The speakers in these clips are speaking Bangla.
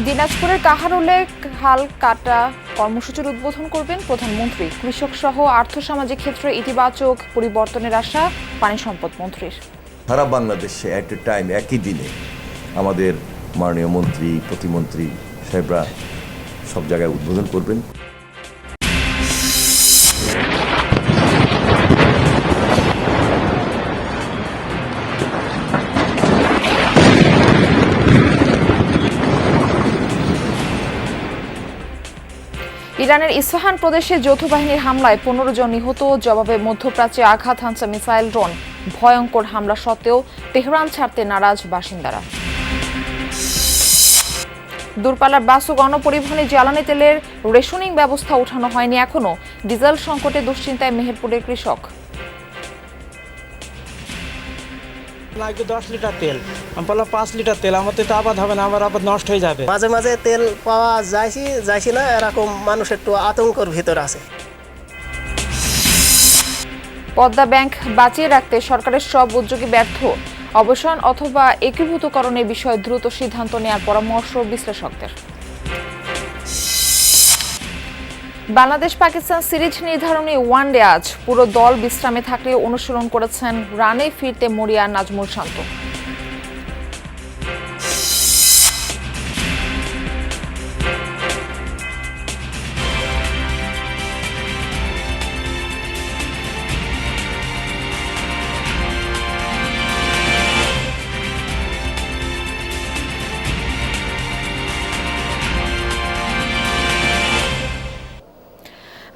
দিনাজপুরের কাহারোলে খাল কাটা কর্মসূচির উদ্বোধন করবেন প্রধানমন্ত্রী। কৃষক সহ আর্থসামাজিক ক্ষেত্রে ইতিবাচক পরিবর্তনের আশা পানি সম্পদ মন্ত্রীর। সারা বাংলাদেশে অ্যাট এ টাইম একই দিনে আমাদের মাননীয় মন্ত্রী প্রতিমন্ত্রী সাহেবরা সব জায়গায় উদ্বোধন করবেন। ইরানের ইস্পাহান প্রদেশে যৌথ বাহিনীর হামলায় 15 জন নিহত। জবাবে মধ্যপ্রাচ্যে আঘাত হানছে মিসাইল ড্রোন। ভয়ঙ্কর হামলা সত্ত্বেও তেহরান ছাড়তে নারাজ বাসিন্দারা। দূরপাল্লার বাস ও গণপরিবহনে জ্বালানি তেলের রেশনিং ব্যবস্থা উঠানো হয়নি এখনো। ডিজেল সংকটে দুশ্চিন্তায় মেহেরপুরের কৃষক। লাগবে 10 লিটার তেল, আমি বললাম 5 লিটার তেল, আমার তো আবাদ হবে না, আমার আবাদ নষ্ট হয়ে যাবে। মাঝে মাঝে তেল পাওয়া যাইছি না, এরকম মানুষ একটু আতঙ্কের ভিতর আছে। পদ্মা ব্যাংক বাঁচিয়ে রাখতে সরকারের সব উদ্যোগই ব্যর্থ। অবসান অথবা একীভূতকরণের বিষয়ে দ্রুত সিদ্ধান্ত নেওয়ার পরামর্শ বিশ্লেষকদের। বাংলাদেশ পাকিস্তান সিরিজ নির্ধারণী ওয়ানডে আজ। পুরো দল বিশ্রামে থাকলে অনুশীলন করেছেন রানে ফিরতে মরিয়া নাজমুল শান্ত।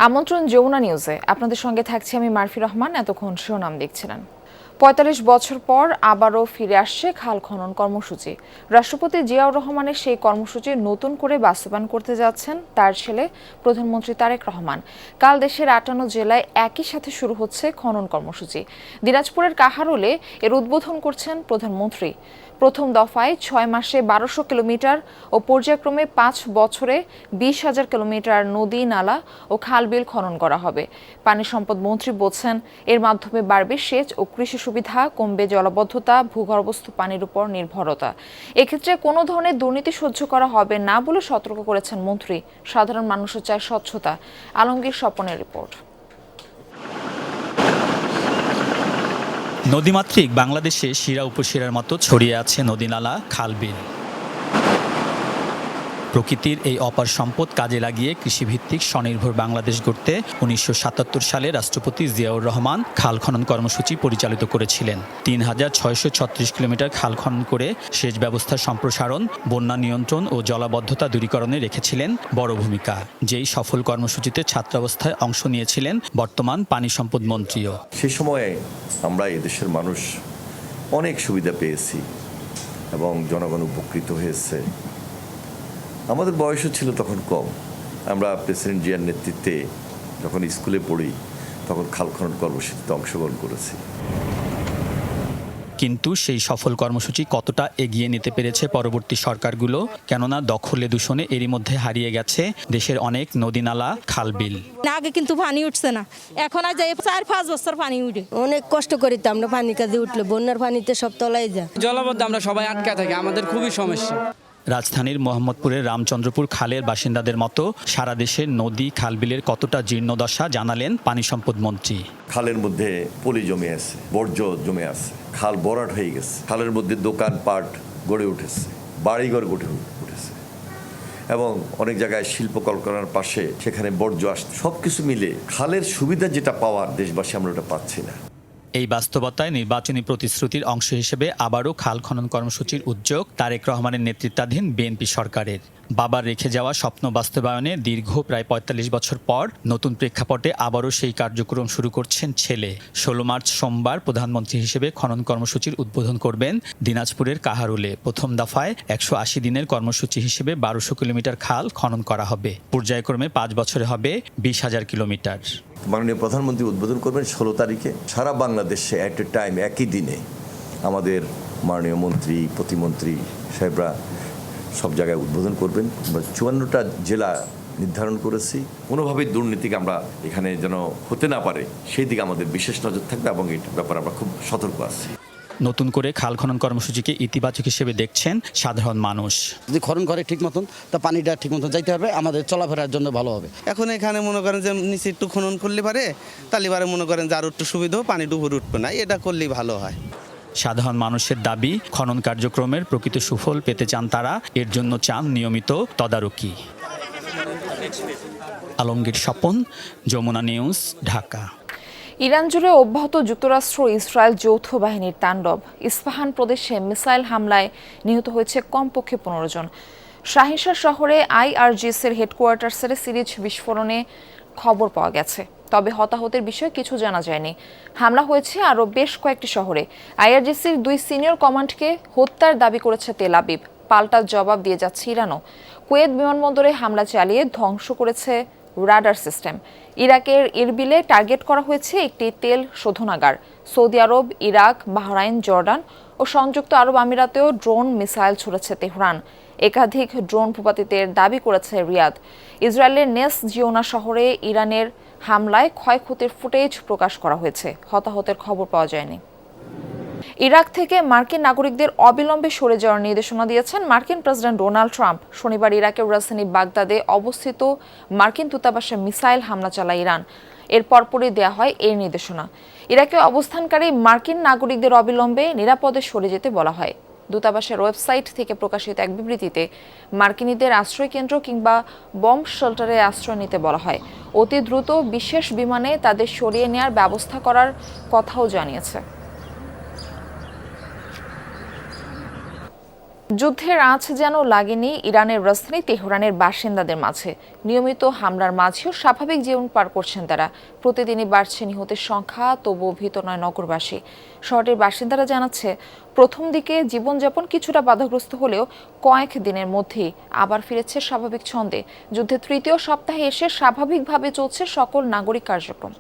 আমন্ত্রণ যমুনা নিউজে, আপনাদের সঙ্গে থাকছি আমি মারফি রহমান। এতক্ষণ শিরোনাম দেখছিলেন। ৪৫ বছর পর আবারও ফিরে আসছে খাল খনন কর্মসূচি। রাষ্ট্রপতি জিয়াউর রহমানের সেই কর্মসূচি নতুন করে বাস্তবায়ন করতে যাচ্ছেন তার ছেলে প্রধানমন্ত্রী তারেক রহমান। কাল দেশের ৫৮ জেলায় একই সাথে শুরু হচ্ছে খনন কর্মসূচি। দিনাজপুরের কাহারোলে এর উদ্বোধন করছেন প্রধানমন্ত্রী। প্রথম দফায় ৬ মাসে ১২০০ কিলোমিটার ও পর্যায়ক্রমে ৫ বছরে ২০,০০০ কিলোমিটার নদী, নালা ও খালবিল খনন করা হবে। পানি সম্পদ মন্ত্রী বলছেন, এর মাধ্যমে বাড়বে সেচ ও কৃষি সুবিধা, কমবে জলাবদ্ধতা, ভূগর্ভস্থ পানির উপর নির্ভরতা। এক্ষেত্রে কোনো ধরনের দুর্নীতি সহ্য করা হবে না বলে সতর্ক করেছেন মন্ত্রী। সাধারণ মানুষও চায় স্বচ্ছতা। আলমগীর স্বপনের রিপোর্ট। নদীমাতৃক বাংলাদেশে শিরা উপশিরার মতো ছড়িয়ে আছে নদীনালা, খালবিল। প্রকৃতির এই অপার সম্পদ কাজে লাগিয়ে কৃষিভিত্তিক স্বনির্ভর বাংলাদেশ গড়তে ১৯৭৭ সালে রাষ্ট্রপতি জিয়াউর রহমান খাল খনন কর্মসূচি পরিচালিত করেছিলেন। ৩,৬৩৬ কিলোমিটার খাল খনন করে সেচ ব্যবস্থার সম্প্রসারণ, বন্যা নিয়ন্ত্রণ ও জলাবদ্ধতা দূরীকরণে রেখেছিলেন বড় ভূমিকা। যেই সফল কর্মসূচিতে ছাত্রাবস্থায় অংশ নিয়েছিলেন বর্তমান পানি সম্পদ মন্ত্রীও। সেই সময়ে আমরা এদেশের মানুষ অনেক সুবিধা পেয়েছি এবং জনগণ উপকৃত হয়েছে। আমাদের বয়সও ছিল তখন কম। আমরা প্রেসিডেন্ট জিয়ার নেতৃত্বে যখন স্কুলে পড়ি তখন খাল খনন কর্মসূচিতে অংশগ্রহণ করেছি। কিন্তু সেই সফল কর্মসূচি কতটা এগিয়ে নিতে পেরেছে পরবর্তী সরকারগুলো? কেননা দখলে দূষণে এরই মধ্যে হারিয়ে গেছে দেশের অনেক নদী, নালা, খালবিল। আগে কিন্তু পানি উঠছে না, এখন আর যাই ৪-৫ বছর পানি উঠে। অনেক কষ্ট করি তো আমরা, পানি কাজে উঠলে বন্যার পানিতে সব তলায় যায়। জলাবদ্ধ আমরা সবাই আটকা থাকি, আমাদের খুবই সমস্যা। রাজধানীর মোহাম্মদপুরের রামচন্দ্রপুর খালের বাসিন্দাদের মতো সারা দেশের নদী, খালবিলের কতটা জীর্ণদশা জানালেন পানি সম্পদ মন্ত্রী। খালের মধ্যে পলি জমে আছে, বর্জ্য জমে আছে, খাল ভরাট হয়ে গেছে, খালের মধ্যে দোকানপাট গড়ে উঠেছে, বাড়িঘর গড়ে উঠেছে এবং অনেক জায়গায় শিল্প কলকারখানার পাশে সেখানে বর্জ্য আসছে। সবকিছু মিলে খালের সুবিধা যেটা পাওয়ার দেশবাসী আমরা ওটা পাচ্ছি না। এই বাস্তবতায় নির্বাচনী প্রতিশ্রুতির অংশ হিসেবে আবারও খাল খনন কর্মসূচির উদ্যোগ তারেক রহমানের নেতৃত্বাধীন বিএনপি সরকারের। বাবার রেখে যাওয়া স্বপ্ন বাস্তবায়নে দীর্ঘ প্রায় ৪৫ বছর পর নতুন প্রেক্ষাপটে আবারও সেই কার্যক্রম শুরু করছেন ছেলে। ১৬ মার্চ সোমবার প্রধানমন্ত্রী হিসেবে খনন কর্মসূচির উদ্বোধন করবেন দিনাজপুরের কাহারোলে। প্রথম দফায় ১৮০ দিনের কর্মসূচি হিসেবে ১২০০ কিলোমিটার খাল খনন করা হবে। পর্যায়ক্রমে ৫ বছরে হবে ২০,০০০ কিলোমিটার। মাননীয় প্রধানমন্ত্রী উদ্বোধন করবেন ১৬ তারিখে। সারা বাংলাদেশে অ্যাট এ টাইম একই দিনে আমাদের মাননীয় মন্ত্রী প্রতিমন্ত্রী সাহেবরা সব জায়গায় উদ্বোধন করবেন। ৫৪টা জেলা নির্ধারণ করেছি। কোনোভাবেই দুর্নীতিকে আমরা এখানে যেন হতে না পারে সেই দিকে আমাদের বিশেষ নজর থাকবে এবং এটার ব্যাপারে আমরা খুব সতর্ক আছি। নতুন করে খাল খনন কর্মসূচিকে ইতিবাচক হিসেবে দেখছেন সাধারণ মানুষ। যদি খনন করে ঠিক মতন তা পানিটা ঠিক মতন যাইতে হবে, আমাদের চলাফেরার জন্য ভালো হবে। এখন এখানে মনে করেন যে নিচে একটু খনন করলে পারে, তাহলে পারে মনে করেন যে আরো একটু সুবিধা পানি ডুবুর উঠবে না, এটা করলেই ভালো হয়। সাধারণ মানুষের দাবি, খনন কার্যক্রমের প্রকৃত সুফল পেতে চান তারা, এর জন্য চান নিয়মিত তদারকি। আলমগীর স্বপন, যমুনা নিউজ, ঢাকা। ইরান জুড়ে অব্যাহত যুক্তরাষ্ট্র ইসরায়েল যৌথ বাহিনীর তাণ্ডব। ইস্পাহান প্রদেশে মিসাইল হামলায় নিহত হয়েছে কমপক্ষে 15 জন। শাহিনশাহ শহরে আইআরজিসির হেডকোয়ার্টার্সের সিরিজ বিস্ফোরণে খবর পাওয়া গেছে, তবে হতাহতের বিষয়ে কিছু জানা যায়নি। হামলা হয়েছে আরও বেশ কয়েকটি শহরে। আইআরজিসির 2 সিনিয়র কমান্ডকে হত্যার দাবি করেছে তেল আবিব। পাল্টা জবাব দিয়ে যাচ্ছে ইরানও। কুয়েত বিমানবন্দরে হামলা চালিয়ে ধ্বংস করেছে রাডার সিস্টেম। ইরাকের ইরবিলে টার্গেট করা হয়েছে একটি তেল শোধনাগার। সৌদি আরব, ইরাক, বাহরাইন, জর্ডান ও সংযুক্ত আরব আমিরাতেও ড্রোন মিসাইল ছুড়েছে তেহরান। একাধিক ড্রোন ভূপাতিতের দাবি করেছে রিয়াদ। ইসরায়েলের নেস জিওনা শহরে ইরানের হামলায় ক্ষয়ক্ষতির ফুটেজ প্রকাশ করা হয়েছে, হতাহতের খবর পাওয়া যায়নি। ইরাক থেকে মার্কিন নাগরিকদের অবিলম্বে সরে যাওয়ার নির্দেশনা দিয়েছেন মার্কিন প্রেসিডেন্ট ডোনাল্ড ট্রাম্প। শনিবার ইরাকের রাজধানী বাগদাদে অবস্থিত মার্কিন দূতাবাসে মিসাইল হামলা চালায় ইরান। এর পরপরই দেয়া হয় এই নির্দেশনা। ইরাকে অবস্থানকারী মার্কিন নাগরিকদের অবিলম্বে নিরাপদে সরে যেতে বলা হয়। দূতাবাসের ওয়েবসাইট থেকে প্রকাশিত এক বিবৃতিতে মার্কিনীদের আশ্রয় কেন্দ্র কিংবা বম্ব শেল্টারে আশ্রয় নিতে বলা হয়। অতি দ্রুত বিশেষ বিমানে তাদের সরিয়ে নেওয়ার ব্যবস্থা করার কথাও জানিয়েছে। যুদ্ধের আঁচ যেন লাগেনি ইরানের রাজধানী তেহরানের বাসিন্দাদের মাঝে। নিয়মিত হামলার মাঝেও স্বাভাবিক জীবন পার করছেন তারা। প্রতিদিনই বাড়ছে নিহতের সংখ্যা, তবুও ভীত নয় নগরবাসী। শহরের বাসিন্দারা জানাচ্ছে, প্রথম দিকে জীবনযাপন কিছুটা বাধাগ্রস্ত হলেও কয়েক দিনের মধ্যেই আবার ফিরেছে স্বাভাবিক ছন্দে। যুদ্ধের 3য় সপ্তাহে এসে স্বাভাবিকভাবে চলছে সকল নাগরিক কার্যক্রম।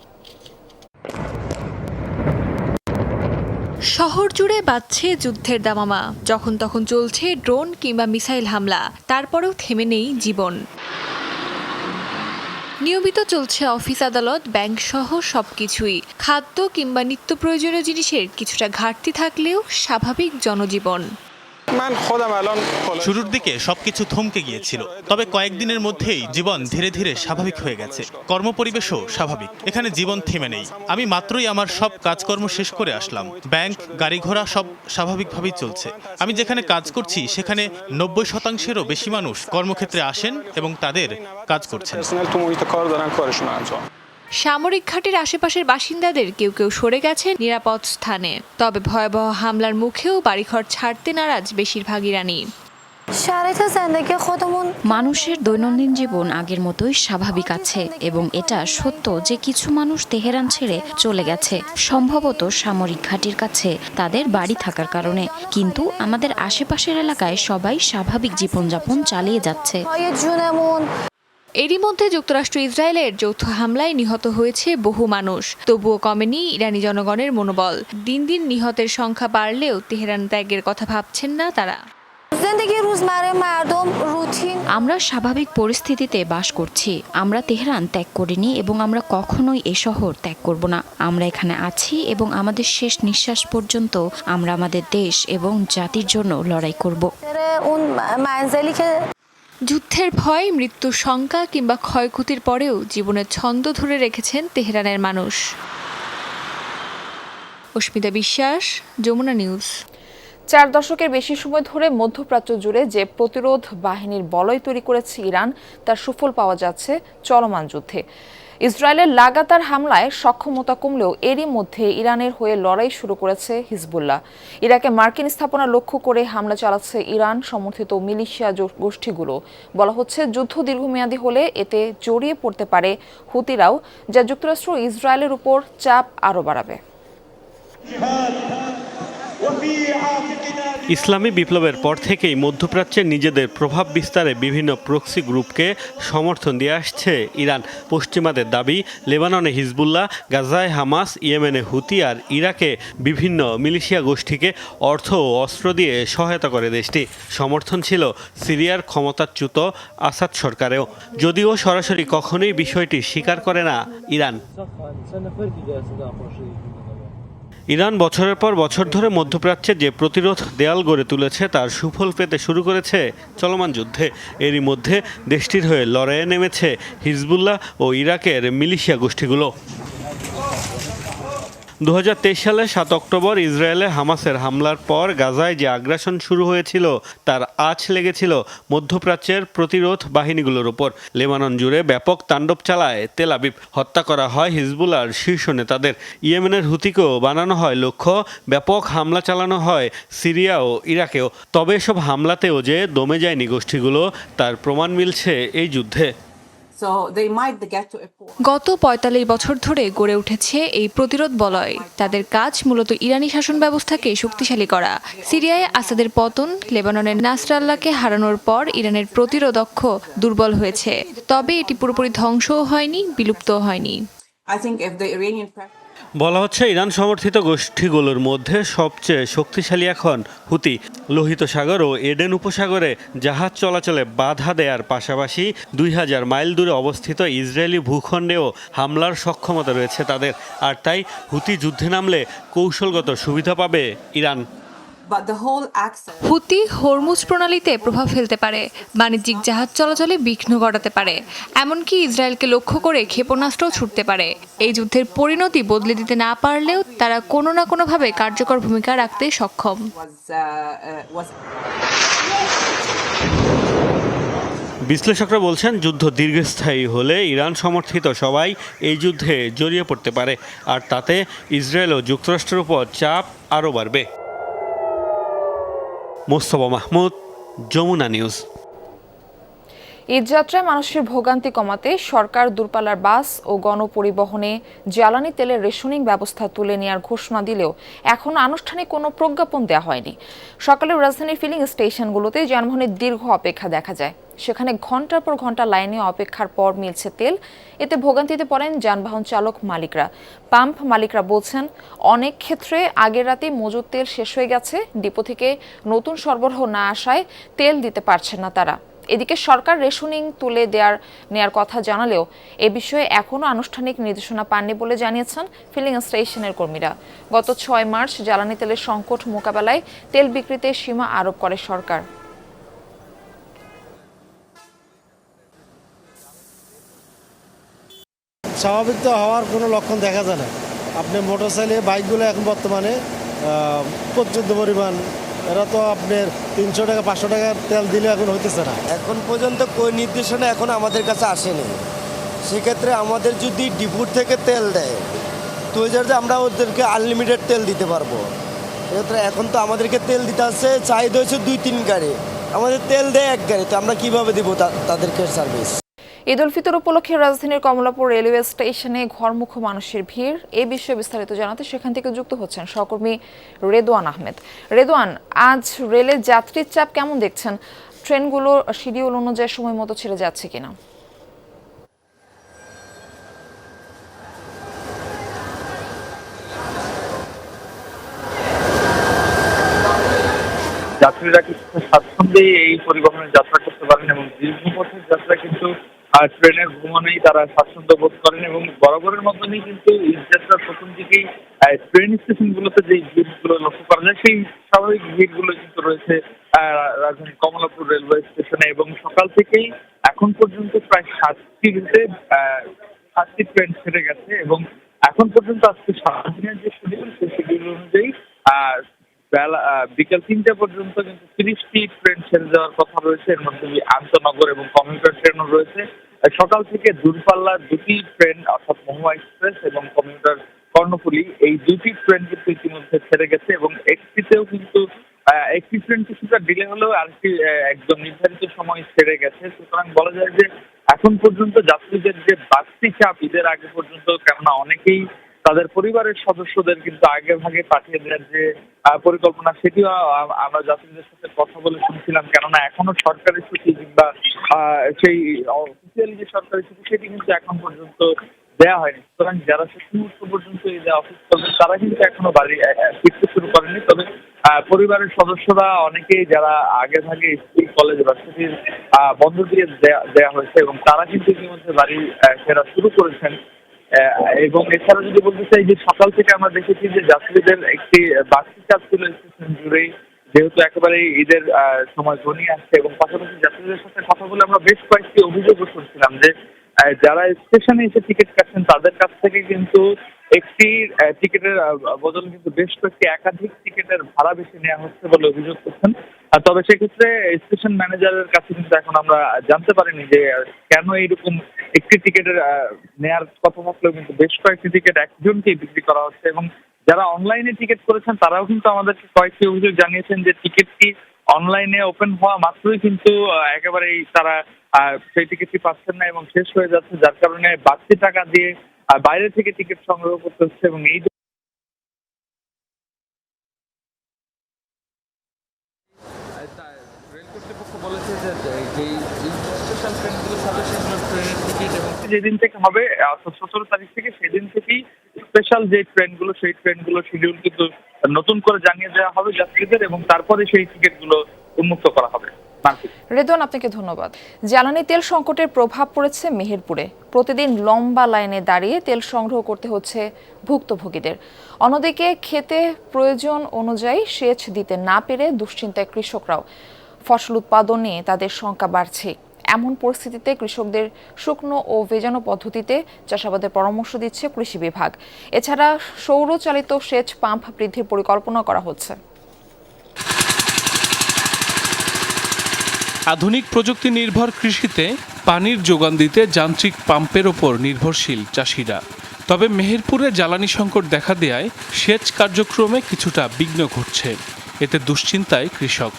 শহর জুড়ে বাজছে যুদ্ধের দামামা। যখন তখন চলছে ড্রোন কিংবা মিসাইল হামলা, তারপরেও থেমে নেই জীবন। নিয়মিত চলছে অফিস, আদালত, ব্যাংক সহ সবকিছুই। খাদ্য কিংবা নিত্য প্রয়োজনীয় জিনিসের কিছুটা ঘাটতি থাকলেও স্বাভাবিক জনজীবন। শুরুর দিকে সবকিছু থমকে গিয়েছিল, তবে কয়েকদিনের মধ্যেই জীবন ধীরে ধীরে স্বাভাবিক হয়ে গেছে। কর্মপরিবেশও স্বাভাবিক, এখানে জীবন থেমে নেই। আমি মাত্রই আমার সব কাজকর্ম শেষ করে আসলাম। ব্যাংক, গাড়ি ঘোড়া সব স্বাভাবিকভাবেই চলছে। আমি যেখানে কাজ করছি সেখানে 90%-এরও বেশি মানুষ কর্মক্ষেত্রে আসেন এবং তাদের কাজ করছেন। সামরিক ঘাটির আশেপাশের বাসিন্দাদের কেউ কেউ সরে গেছে নিরাপদ স্থানে, তবে ভয়াবহ হামলার মুখেও বাড়িঘর ছাড়তে নারাজ বেশিরভাগ ইরানি। মানুষের দৈনন্দিন জীবন আগের মতোই স্বাভাবিক আছে এবং এটা সত্য যে কিছু মানুষ তেহরান ছেড়ে চলে গেছে, সম্ভবত সামরিক ঘাঁটির কাছে তাদের বাড়ি থাকার কারণে। কিন্তু আমাদের আশেপাশের এলাকায় সবাই স্বাভাবিক জীবনযাপন চালিয়ে যাচ্ছে। এরই মধ্যে যুক্তরাষ্ট্র ইসরায়েলের যৌথ হামলায় নিহত হয়েছে বহু মানুষ, তবুও কমেনি ইরানি জনগণের মনোবল। দিন দিন নিহতের সংখ্যা বাড়লেও তেহরান ত্যাগের কথা ভাবছেন না তারা। আমরা স্বাভাবিক পরিস্থিতিতে বাস করছি। আমরা তেহরান ত্যাগ করিনি এবং আমরা কখনোই এ শহর ত্যাগ করব না। আমরা এখানে আছি এবং আমাদের শেষ নিঃশ্বাস পর্যন্ত আমরা আমাদের দেশ এবং জাতির জন্য লড়াই করব। যুদ্ধের ভয়, মৃত্যুর শঙ্কা কিংবা ক্ষয়ক্ষতির পরেও জীবনের ছন্দ ধরে রেখেছেন তেহরানের মানুষ। অস্মিতা বিশ্বাস, যমুনা নিউজ। 4 দশকের বেশি সময় ধরে মধ্যপ্রাচ্য জুড়ে যে প্রতিরোধ বাহিনীর বলয় তৈরি করেছে ইরান, তার সুফল পাওয়া যাচ্ছে চলমান যুদ্ধে। ইসরায়েলের লাগাতার হামলায় সক্ষমতা কমলেও এরই মধ্যে ইরানের হয়ে লড়াই শুরু করেছে হিজবুল্লাহ। ইরাকে মার্কিন স্থাপনা লক্ষ্য করে হামলা চালাচ্ছে ইরান সমর্থিত মিলিশিয়া গোষ্ঠীগুলো। বলা হচ্ছে, যুদ্ধ দীর্ঘমেয়াদী হলে এতে জড়িয়ে পড়তে পারে হুতিরাও, যা যুক্তরাষ্ট্র ইসরায়েলের উপর চাপ আরও বাড়াবে। ইসলামী বিপ্লবের পর থেকেই মধ্যপ্রাচ্যে নিজেদের প্রভাব বিস্তারে বিভিন্ন প্রক্সি গ্রুপকে সমর্থন দিয়ে আসছে ইরান। পশ্চিমাদের দাবি, লেবাননে হিজবুল্লাহ, গাজায় হামাস, ইয়েমেনে হুতি আর ইরাকে বিভিন্ন মিলিশিয়া গোষ্ঠীকে অর্থ ও অস্ত্র দিয়ে সহায়তা করে দেশটি। সমর্থন ছিল সিরিয়ার ক্ষমতাচ্যুত আসাদ সরকারেও, যদিও সরাসরি কখনোই বিষয়টি স্বীকার করে না ইরান। ইরান বছরের পর বছর ধরে মধ্যপ্রাচ্যে যে প্রতিরোধ দেয়াল গড়ে তুলেছে তার সুফল পেতে শুরু করেছে চলমান যুদ্ধে। এরই মধ্যে দেশটির হয়ে লড়াইয়ে নেমেছে হিজবুল্লাহ ও ইরাকের মিলিশিয়া গোষ্ঠীগুলো। 2023 সালে 7 অক্টোবর ইসরায়েলে হামাসের হামলার পর গাজায় যে আগ্রাসন শুরু হয়েছিল তার আঁচ লেগেছিল মধ্যপ্রাচ্যের প্রতিরোধ বাহিনীগুলোর উপর। লেবানন জুড়ে ব্যাপক তাণ্ডব চালায় তেল আবিব। হত্যা করা হয় হিজবুল্লাহর শীর্ষ নেতাদের। ইয়েমেনের হুতিকেও বানানো হয় লক্ষ্য। ব্যাপক হামলা চালানো হয় সিরিয়া ও ইরাকেও। তবে এসব হামলাতেও যে দমে যায়নি গোষ্ঠীগুলো তার প্রমাণ মিলছে এই যুদ্ধে। গত ৪৫ বছর ধরে গড়ে উঠেছে এই প্রতিরোধ বলয়। তাদের কাজ মূলত ইরানি শাসন ব্যবস্থাকে শক্তিশালী করা। সিরিয়ায় আসাদের পতন, লেবাননের নাসরাল্লাহকে হারানোর পর ইরানের প্রতিরোধ অক্ষ দুর্বল হয়েছে। তবে এটি পুরোপুরি ধ্বংসও হয়নি, বিলুপ্তও হয়নি। বলা হচ্ছে ইরান সমর্থিত গোষ্ঠীগুলোর মধ্যে সবচেয়ে শক্তিশালী এখন হুতি। লোহিত সাগর ও এডেন উপসাগরে জাহাজ চলাচলে বাধা দেওয়ার পাশাপাশি 2000 মাইল দূরে অবস্থিত ইসরায়েলি ভূখণ্ডেও হামলার সক্ষমতা রয়েছে তাদের। আর তাই হুতি যুদ্ধে নামলে কৌশলগত সুবিধা পাবে ইরান। হুতি হরমুজ প্রণালীতে প্রভাব ফেলতে পারে, বাণিজ্যিক জাহাজ চলাচলে বিঘ্ন ঘটাতে পারে, এমনকি ইসরায়েলকে লক্ষ্য করে ক্ষেপণাস্ত্রও ছুটতে পারে। এই যুদ্ধের পরিণতি বদলে দিতে না পারলেও তারা কোনো না কোনোভাবে কার্যকর ভূমিকা রাখতে সক্ষম। বিশ্লেষকরা বলছেন যুদ্ধ দীর্ঘস্থায়ী হলে ইরান সমর্থিত সবাই এই যুদ্ধে জড়িয়ে পড়তে পারে, আর তাতে ইসরায়েল ও যুক্তরাষ্ট্রের উপর চাপ আরও বাড়বে। মোস্তফা মাহমুদ, যমুনা নিউজ। ঈদযাত্রায় মানুষের ভোগান্তি কমাতে সরকার দূরপাল্লার বাস ও গণপরিবহনে জ্বালানি তেলের রেশনিং ব্যবস্থা তুলে নেওয়ার ঘোষণা দিলেও এখনও আনুষ্ঠানিক কোনো প্রজ্ঞাপন দেওয়া হয়নি। সকালে রাজধানীর ফিলিং স্টেশনগুলোতে যানবাহনের দীর্ঘ অপেক্ষা দেখা যায়। সেখানে ঘন্টার পর ঘন্টা লাইনে অপেক্ষার পর মিলছে তেল। এতে ভোগান্তিতে পড়েন যানবাহন চালক মালিকরা। পাম্প মালিকরা বলছেন অনেক ক্ষেত্রে আগের রাতেই মজুদ তেল শেষ হয়ে গেছে। ডিপো থেকে নতুন সরবরাহ না আসায় তেল দিতে পারছেন না তারা। এদিকে সরকার রেশনিং তুলে নেয়ার কথা জানালেও এ বিষয়ে এখনও আনুষ্ঠানিক নির্দেশনা পাননি বলে জানিয়েছেন ফিলিং স্টেশনের কর্মীরা। গত 6 মার্চ জ্বালানি তেলের সংকট মোকাবেলায় তেল বিক্রিতে সীমা আরোপ করে সরকার। স্বাভাবিক তো হওয়ার কোনো লক্ষণ দেখা যায় না। আপনি মোটরসাইকেল বাইকগুলো এখন বর্তমানে প্রচুর পরিমাণ, এরা তো আপনার 300 টাকা 500 টাকার তেল দিলে এখন হইতেছে না। এখন পর্যন্ত কোনো নির্দেশনা এখন আমাদের কাছে আসেনি। সেক্ষেত্রে আমাদের যদি ডিপুর থেকে তেল দেয় তো আমরা ওদেরকে আনলিমিটেড তেল দিতে পারবো। সেক্ষেত্রে এখন তো আমাদেরকে তেল দিতে আসছে, চাহিদা হচ্ছে 2-3 গাড়ি, আমাদের তেল দেয় 1 গাড়ি, তো আমরা কিভাবে দিব তাদেরকে সার্ভিস? ঈদ উল ফিতর উপলক্ষে রাজধানীর কমলাপুর রেলওয়ে স্টেশনে ঘরমুখো মানুষের ভিড়। এই বিষয়ে বিস্তারিত জানাতে সেখান থেকে যুক্ত হচ্ছেন সহকর্মী রেদওয়ান আহমেদ। রেদওয়ান, আজ রেলের যাত্রীর চাপ কেমন দেখছেন? ট্রেনগুলো শিডিউল অনুযায়ী সময় মতো ছেড়ে যাচ্ছে কিনা? যাত্রীরা কিন্তু স্বাচ্ছন্দ্যে এই পরিবহনে যাত্রা করতে পারেন এবং দীর্ঘ পথের যাত্রা কিন্তু ট্রেনের ভ্রমণেই তারা স্বাচ্ছন্দ্য বোধ করেন এবং বরাবরের মতনই কিন্তু ঈদযাত্রার প্রথম দিকেই ট্রেন স্টেশনগুলোতে যে ভিড়গুলো লক্ষ্য করা যায় সেই স্বাভাবিক ভিড়গুলো কিন্তু রয়েছে রাজধানীর কমলাপুর রেলওয়ে স্টেশনে। এবং সকাল থেকেই এখন পর্যন্ত প্রায় 7টি রুটে 7টি ট্রেন ছেড়ে গেছে এবং এখন পর্যন্ত আজকে সারাদিনের যে শিডিউল সেই শিডিউল অনুযায়ী বিকেল 3টা পর্যন্ত কিন্তু 30টি ট্রেন ছেড়ে যাওয়ার কথা রয়েছে। এর মধ্যে আন্তনগর এবং কমিউটার ট্রেনও রয়েছে। সকাল থেকে দূরপাল্লার 2টি ট্রেন অর্থাৎ মহুয়া এক্সপ্রেস এবং কমিউটার কর্ণফুলী, এই 2টি ট্রেন কিন্তু ইতিমধ্যে ছেড়ে গেছে এবং একটিতেও কিন্তু একটি ট্রেন কিছুটা ডিলে হলেও আরেকটি একদম নির্ধারিত সময় ছেড়ে গেছে। সুতরাং বলা যায় যে এখন পর্যন্ত যাত্রীদের যে বাড়তি চাপ ঈদের আগে পর্যন্ত, কেননা অনেকেই তাদের পরিবারের সদস্যদের কিন্তু আগে ভাগে পাঠিয়ে দেওয়ার যে পরিকল্পনা, সেটিও আমরা যাত্রীদের সাথে কথা বলে শুনছিলাম। কেননা এখনো সরকারি ছুটি কিংবা সেই অফিসিয়ালি যে সরকারি ছুটি সেটি কিন্তু এখন পর্যন্ত দেওয়া হয়নি। সুতরাং যারা শেষ মুহূর্ত পর্যন্ত এই যে অফিস করবেন তারা কিন্তু এখনো বাড়ি ফিরতে শুরু করেনি। তবে পরিবারের সদস্যরা অনেকেই যারা আগে ভাগে স্কুল কলেজ ভার্সিটির বন্ধ দিয়ে দেওয়া হয়েছে এবং তারা কিন্তু ইতিমধ্যে বাড়ি ফেরা শুরু করেছেন। এবং এছাড়া যদি বলতে চাই যে সকাল থেকে আমরা দেখেছি যে যাত্রীদের একটি বাড়তি চাপ ছিল স্টেশন জুড়েই, যেহেতু একেবারে ঈদের সময় ঘনিয়ে আসছে, এবং পাশাপাশি যাত্রীদের সাথে কথা বলে আমরা বেশ কয়েকটি অভিযোগও শুনছিলাম যে যারা স্টেশনে এসে টিকিট কাটছেন তাদের কাছ থেকে কিন্তু একটি টিকিটের বদলে কিন্তু বেশ কয়েকটি একাধিক টিকিটের ভাড়া বেশি নেওয়া হচ্ছে বলে অভিযোগ করছেন। তবে সেক্ষেত্রে স্টেশন ম্যানেজারের কাছে কিন্তু এখন আমরা জানতে পারিনি যে কেন এইরকম একটি টিকিটের নেয়ার কথা থাকলেও কিন্তু বেশ কয়েকটি টিকিট একজনকেই বিক্রি করা হচ্ছে। এবং যারা অনলাইনে টিকিট করেছেন তারাও কিন্তু আমাদেরকে কয়েকটি অভিযোগ জানিয়েছেন যে টিকিটটি অনলাইনে ওপেন হওয়া মাত্রই কিন্তু একেবারেই তারা সেই টিকিটটি পাচ্ছেন না এবং শেষ হয়ে যাচ্ছে, যার কারণে বাড়তি টাকা দিয়ে বাইরে থেকে টিকিট সংগ্রহ করতে হচ্ছে। এবং এই যেদিন থেকে হবে অর্থাৎ 17 তারিখ থেকে, সেদিন থেকেই স্পেশাল যে ট্রেনগুলো সেই ট্রেনগুলো শিডিউল কিন্তু নতুন করে জানিয়ে দেওয়া হবে যাত্রীদের, এবং তারপরে সেই টিকিটগুলো উন্মুক্ত করা হবে। রেদওয়ান, আপনাকে ধন্যবাদ। জ্বালানি তেল সংকটের প্রভাব পড়েছে মেহেরপুরে। প্রতিদিন লম্বা লাইনে দাঁড়িয়ে তেল সংগ্রহ করতে হচ্ছে ভুক্তভোগীদের। অন্যদিকে খেতে প্রয়োজন অনুযায়ী সেচ দিতে না পেরে দুশ্চিন্তায় কৃষকরাও। ফসল উৎপাদন নিয়ে তাদের শঙ্কা বাড়ছে। এমন পরিস্থিতিতে কৃষকদের শুকনো ও ভেজানো পদ্ধতিতে চাষাবাদের পরামর্শ দিচ্ছে কৃষি বিভাগ। এছাড়া সৌরচালিত সেচ পাম্প বৃদ্ধির পরিকল্পনা করা হচ্ছে। আধুনিক প্রযুক্তি নির্ভর কৃষিতে পানির যোগান দিতে যান্ত্রিক পাম্পের ওপর নির্ভরশীল চাষিরা। তবে মেহেরপুরে জ্বালানি সংকট দেখা দেয়ায় সেচ কার্যক্রমে কিছুটা বিঘ্ন ঘটছে। এতে দুশ্চিন্তায় কৃষক।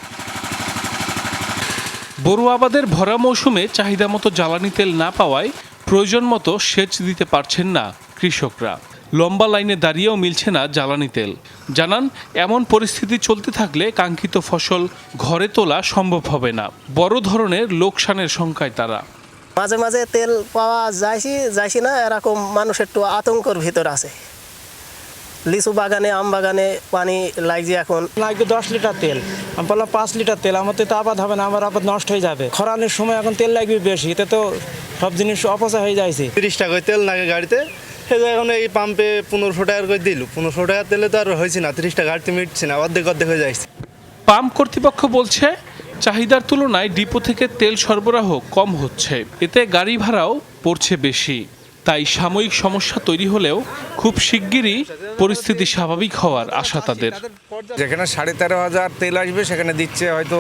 বোরো আবাদের ভরা মৌসুমে চাহিদা মতো জ্বালানি তেল না পাওয়ায় প্রয়োজন মতো সেচ দিতে পারছেন না কৃষকরা। লম্বা লাইনে দাঁড়িয়েও মিলছে না জ্বালানি তেল। জানান, এমন পরিস্থিতি চলতে থাকলে কাঙ্ক্ষিত ফসল ঘরে তোলা সম্ভব হবে না। বড় ধরনের লোকসানের শঙ্কায় তারা। মাঝে মাঝে তেল পাওয়া যাইছি না, এরকম মানুষ একটু আতঙ্কর ভিতর আছে। লিচু বাগানে, আম বাগানে পানি লাগছে, এখন লাগবে 10 লিটার তেল, আমি বললাম 5 লিটার তেল, আমার তো আবাদ হবে না, আমার আবাদ নষ্ট হয়ে যাবে। খরানের সময় এখন তেল লাগবে বেশি, এতে তো সব জিনিস অপচয় হয়ে যাচ্ছে। 30 টাকা তেল লাগে গাড়িতে, এখন এই পাম্পে 1500 টাকা করে দিল। 1500 টাকা তেলে তো আর হয়েছে না, 30 টাকা গাড়িতে মিটছে না, অর্ধেক হয়ে যাচ্ছে। পাম্প কর্তৃপক্ষ বলছে চাহিদার তুলনায় ডিপো থেকে তেল সরবরাহ কম হচ্ছে, এতে গাড়ি ভাড়াও পড়ছে বেশি। তাই সাময়িক সমস্যা তৈরি হলেও খুব শিগগিরই পরিস্থিতি স্বাভাবিক হওয়ার আশা তাদের। যেখানে 13,500 তেল আসবে সেখানে দিচ্ছে হয়তো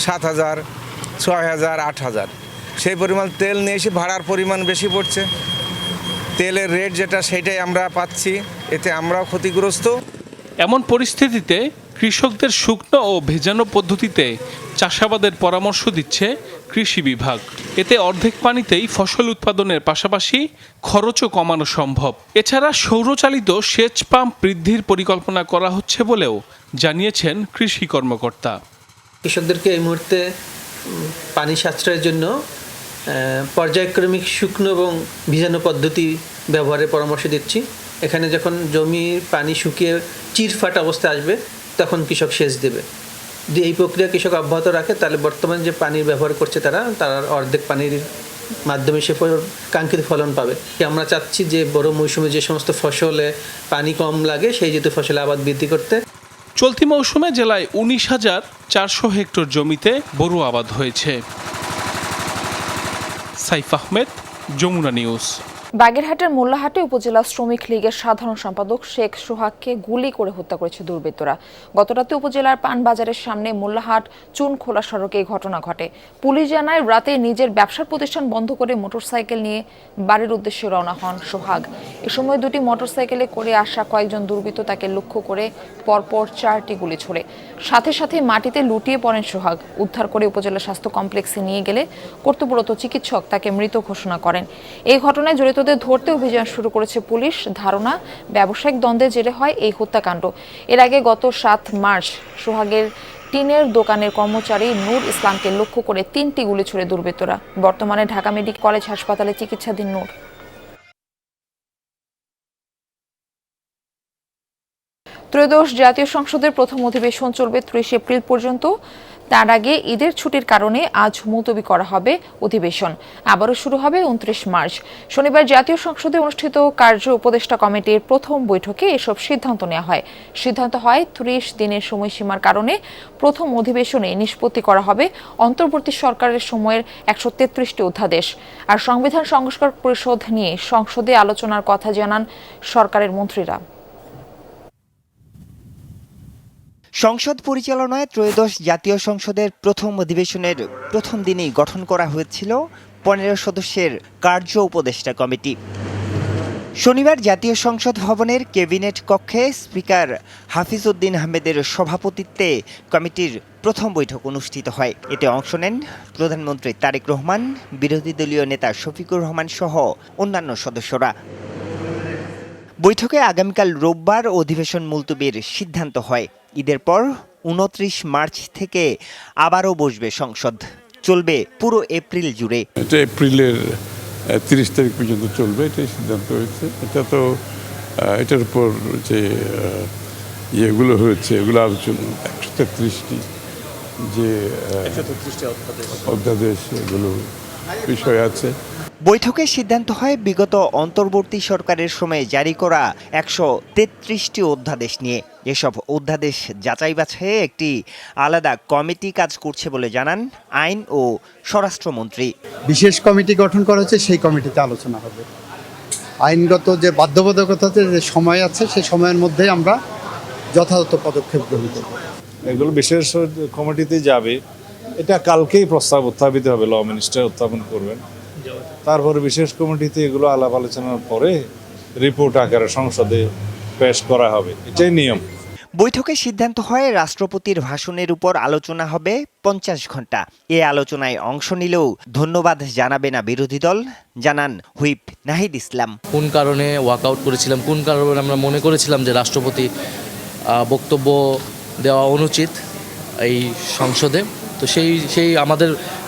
7,000, 6,000, 8,000। সেই পরিমাণ তেল নিয়ে এসে ভাড়ার পরিমাণ বেশি পড়ছে। তেলের রেট যেটা সেটাই আমরা পাচ্ছি, এতে আমরাও ক্ষতিগ্রস্ত। এমন পরিস্থিতিতে কৃষকদের শুকনো ও ভেজানো পদ্ধতিতে চাষাবাদের পরামর্শ দিচ্ছে কৃষি বিভাগ। এতে অর্ধেক পানিতেই ফসল উৎপাদনের পাশাপাশি খরচও কমানো সম্ভব। এছাড়া সৌরচালিত সেচ পাম্প বৃদ্ধির পরিকল্পনা করা হচ্ছে বলেও জানিয়েছেন কৃষি কর্মকর্তা। কৃষকদেরকে এই মুহূর্তে পানি সাশ্রয়ের জন্য পর্যায়ক্রমিক শুকনো এবং ভিজানো পদ্ধতি ব্যবহারের পরামর্শ দিচ্ছি। এখানে যখন জমির পানি শুকিয়ে চিরফাট অবস্থা আসবে তখন কৃষক সেচ দেবে। যদি এই প্রক্রিয়া কৃষক অব্যাহত রাখে তাহলে বর্তমানে যে পানির ব্যবহার করছে তারা অর্ধেক পানির মাধ্যমে সে কাঙ্ক্ষিত ফলন পাবে। আমরা চাচ্ছি যে বড় মৌসুমে যে সমস্ত ফসলে পানি কম লাগে সেই জাতীয় ফসলে আবাদ বৃদ্ধি করতে। চলতি মৌসুমে জেলায় 19,400 হেক্টর জমিতে বোরো আবাদ হয়েছে। সাইফ আহমেদ, যমুনা নিউজ। বাগেরহাটের মোল্লাহাটে উপজেলা শ্রমিক লীগের সাধারণ সম্পাদক শেখ সোহাগকে গুলি করে হত্যা করেছে দুর্বৃত্তরা। গতরাতে উপজেলার পানবাজারের সামনে মোল্লাহাট চুনখোলা সড়কে এই ঘটনা ঘটে। পুলিশ জানায় রাতে নিজের ব্যবসার প্রতিষ্ঠান বন্ধ করে মোটরসাইকেল নিয়ে বাড়ির উদ্দেশ্যে রওনা হন সোহাগ। এ সময় দুটি মোটরসাইকেলে করে আসা কয়েকজন দুর্বৃত্ত তাকে লক্ষ্য করে পরপর 4টি গুলি ছোড়ে। সাথে সাথে মাটিতে লুটিয়ে পড়েন সোহাগ। উদ্ধার করে উপজেলা স্বাস্থ্য কমপ্লেক্সে নিয়ে গেলে কর্তব্যরত চিকিৎসক তাকে মৃত ঘোষণা করেন। এই ঘটনায় জড়িত ধরতে অভিযান শুরু করেছে পুলিশ। ধারণা ব্যবসায়িক দ্বন্দ্বের জেরে হয় এই হত্যাকাণ্ড। এর আগে গত 7 মার্চ সোহাগের টিনের দোকানের কর্মচারী নূর ইসলামকে লক্ষ্য করে 3টি গুলি ছুড়ে দুর্বৃত্তরা। বর্তমানে ঢাকা মেডিকেল কলেজ হাসপাতালে চিকিৎসাধীন নূর। ত্রয়োদশ জাতীয় সংসদের প্রথম অধিবেশন চলবে 30 এপ্রিল পর্যন্ত। তার আগে ঈদের ছুটির কারণে আজ মুলতবি করা হবে অধিবেশন। আবারও শুরু হবে 29 মার্চ। শনিবার জাতীয় সংসদে অনুষ্ঠিত কার্য উপদেষ্টা কমিটির প্রথম বৈঠকে এসব সিদ্ধান্ত নেওয়া হয়। সিদ্ধান্ত হয় 30 দিনের সময়সীমার কারণে প্রথম অধিবেশনে নিষ্পত্তি করা হবে অন্তর্বর্তী সরকারের সময়ের 133টি অধ্যাদেশ। আর সংবিধান সংস্কার পরিষদ নিয়ে সংসদে আলোচনার কথা জানান সরকারের মন্ত্রীরা। সংসদ পরিচালনায় ত্রয়োদশ জাতীয় সংসদের প্রথম অধিবেশনের প্রথম দিনেই গঠন করা হয়েছিল 15 সদস্যের কার্য উপদেষ্টা কমিটি। শনিবার জাতীয় সংসদ ভবনের ক্যাবিনেট কক্ষে স্পিকার হাফিজ উদ্দিন আহমেদের সভাপতিত্বে কমিটির প্রথম বৈঠক অনুষ্ঠিত হয়। এতে অংশ নেন প্রধানমন্ত্রী তারেক রহমান, বিরোধী দলীয় নেতা শফিকুর রহমান সহ অন্যান্য সদস্যরা। বৈঠকে আগামীকাল রোববার অধিবেশন মুলতবির সিদ্ধান্ত হয়। ঈদের পর 29 মার্চ থেকে আবারও বসবে সংসদ। চলবে পুরো এপ্রিল জুড়ে। এটা এপ্রিলের 30 তারিখ পর্যন্ত চলবে, এটাই সিদ্ধান্ত হয়েছে। এটা তো এটার উপর যে ইয়েগুলো হয়েছে এগুলো আলোচনা 133টি যে অধ্যাদেশ এগুলো বিষয় আছে। বৈঠকে সিদ্ধান্ত হয় বিগত অন্তর্বর্তী সরকারের সময়ে জারি করা 133টি অধ্যাদেশ নিয়ে। এসব অধ্যাদেশ যাচাই বাছাইয়ে একটি আলাদা কমিটি কাজ করছে বলে জানান আইন ও স্বরাষ্ট্রমন্ত্রী। বিশেষ কমিটি গঠন করা হচ্ছে, সেই কমিটিতে আলোচনা হবে। আইনগত যে বাধ্যবাধকতা যে সময় আছে সেই সময়ের মধ্যে আমরা যথাযথ পদক্ষেপ গ্রহণ করব। এগুলো বিশেষ কমিটিতে যাবে, এটা কালকেই প্রস্তাব উত্থাপিত হবে, ল মিনিস্টার উত্থাপন করবেন। তারপরে বিশেষ কমিটিতে এগুলো আলাপ আলোচনার পরে রিপোর্ট আকারে সংসদে পেশ করা হবে, এটাই নিয়ম। বৈঠকে সিদ্ধান্ত হয় রাষ্ট্রপতির ভাষণের উপর আলোচনা হবে 50 ঘন্টা। এ আলোচনায় অংশ নিলেও ধন্যবাদ জানাবে না বিরোধী দল, জানান হুইপ নাহিদ ইসলাম। কোন কারণে ওয়াকআউট করেছিলাম, কোন কারণে আমরা মনে করেছিলাম যে রাষ্ট্রপতি বক্তব্য দেওয়া অনুচিত এই সংসদে, তো সেই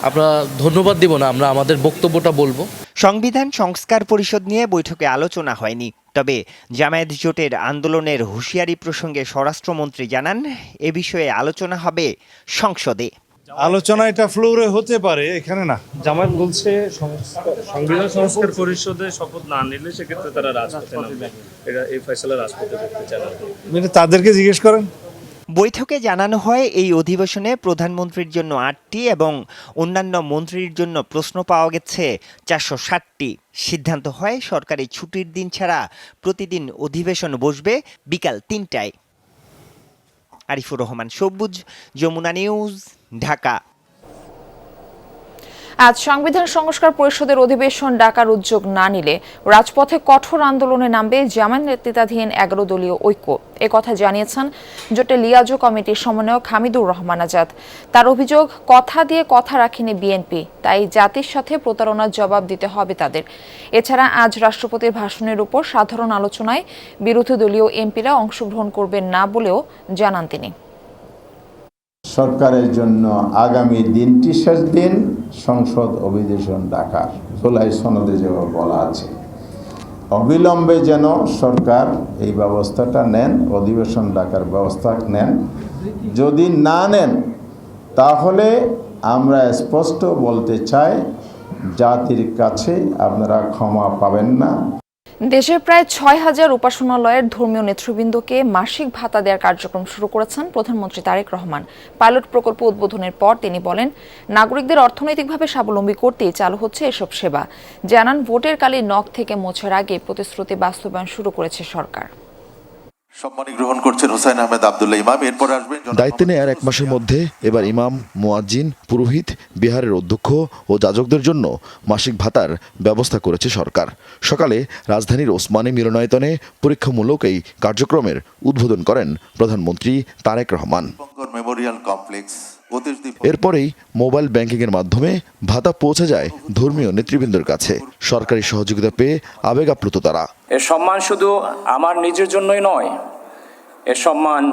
আমরা ধন্যবাদ দিব না, আমরা আমাদের বক্তব্যটা বলবো। সংবিধান সংস্কার পরিষদ নিয়ে বৈঠকে আলোচনা হয়নি। তবে জামায়াত জোটের আন্দোলনের হুঁশিয়ারি প্রসঙ্গে স্বরাষ্ট্রমন্ত্রী জানান এ বিষয়ে আলোচনা হবে সংসদে। আলোচনা এটা ফ্লোরে হতে পারে, এখানে না। জামায়াত বলছে সংবিধান সংস্কার পরিষদে শপথ না নিলে সেক্ষেত্রে তারা রাজপথে নামবে। এটা এই ফয়সালা রাজপথে করতে চায় না, তাদেরকে জিজ্ঞেস করেন। বৈঠকে জানানো হয় এই অধিবেশনে প্রধানমন্ত্রীর জন্য 8টি এবং অন্যান্য মন্ত্রীর জন্য প্রশ্ন পাওয়া গেছে 460টি। সিদ্ধান্ত হয় সরকারি ছুটির দিন ছাড়া প্রতিদিন অধিবেশন বসবে বিকাল 3টায়। আরিফুর রহমান সবুজ, যমুনা নিউজ, ঢাকা। আজ সংবিধান সংস্কার পরিষদের অধিবেশন ডাকার উদ্যোগ না নিলে রাজপথে কঠোর আন্দোলনে নামবে জামায়াত নেতৃত্বাধীন 11 দলীয় ঐক্য। একথা জানিয়েছেন জোটের লিয়াজো কমিটির সমন্বয়ক হামিদুর রহমান আজাদ। তার অভিযোগ, কথা দিয়ে কথা রাখেনি বিএনপি, তাই জাতির সাথে প্রতারণার জবাব দিতে হবে তাদের। এছাড়া আজ রাষ্ট্রপতির ভাষণের উপর সাধারণ আলোচনায় বিরোধী দলীয় এমপিরা অংশগ্রহণ করবেন না বলেও জানান তিনি। সরকারের জন্য আগামী দিনটি শেষ দিন সংসদ অধিবেশন ডাকার জুলাই সনদে যেভাবে বলা আছে, অবিলম্বে যেন সরকার এই ব্যবস্থাটা নেন, অধিবেশন ডাকার ব্যবস্থা নেন। যদি না নেন তাহলে আমরা স্পষ্ট বলতে চাই, জাতির কাছে আপনারা ক্ষমা পাবেন না। দেশের প্রায় 6000 উপাসনালয়ের ধর্মীয় নেতৃবৃন্দকে মাসিক ভাতা দেওয়ার কার্যক্রম শুরু করেছেন প্রধানমন্ত্রী তারেক রহমান। পাইলট প্রকল্প উদ্বোধনের পর তিনি বলেন, নাগরিকদের অর্থনৈতিকভাবে স্বাবলম্বী করতেই চালু হচ্ছে এসব সেবা। জানান, ভোটের কালে নখ থেকে মোছার আগে প্রতিশ্রুতি বাস্তবায়ন শুরু করেছে সরকার। সম্মানী গ্রহণ করছেন হুসাইন আহমেদ আব্দুল্লাহ ইমাম। এরপর আসবেন দায়িত্ব নেয়ার 1 মাসের মধ্যে এবার ইমাম, মুয়াজ্জিন, পুরোহিত, বিহারের অধ্যক্ষ ও যাজকদের জন্য মাসিক ভাতার ব্যবস্থা করেছে সরকার। সকালে রাজধানীর ওসমানী মিলনায়তনে পরীক্ষামূলক এই কার্যক্রমের উদ্বোধন করেন প্রধানমন্ত্রী তারেক রহমান। মেমোরিয়াল কমপ্লেক্স এরপরেই মোবাইল ব্যাংকিংয়ের মাধ্যমে ভাতা পৌঁছে যায় ধর্মীয় নেতৃবৃন্দের কাছে। সরকারি সহযোগিতা পেয়ে আবেগ আপ্লুত তারা। এ সম্মান শুধু আমার নিজের জন্যই নয়, এ সম্মান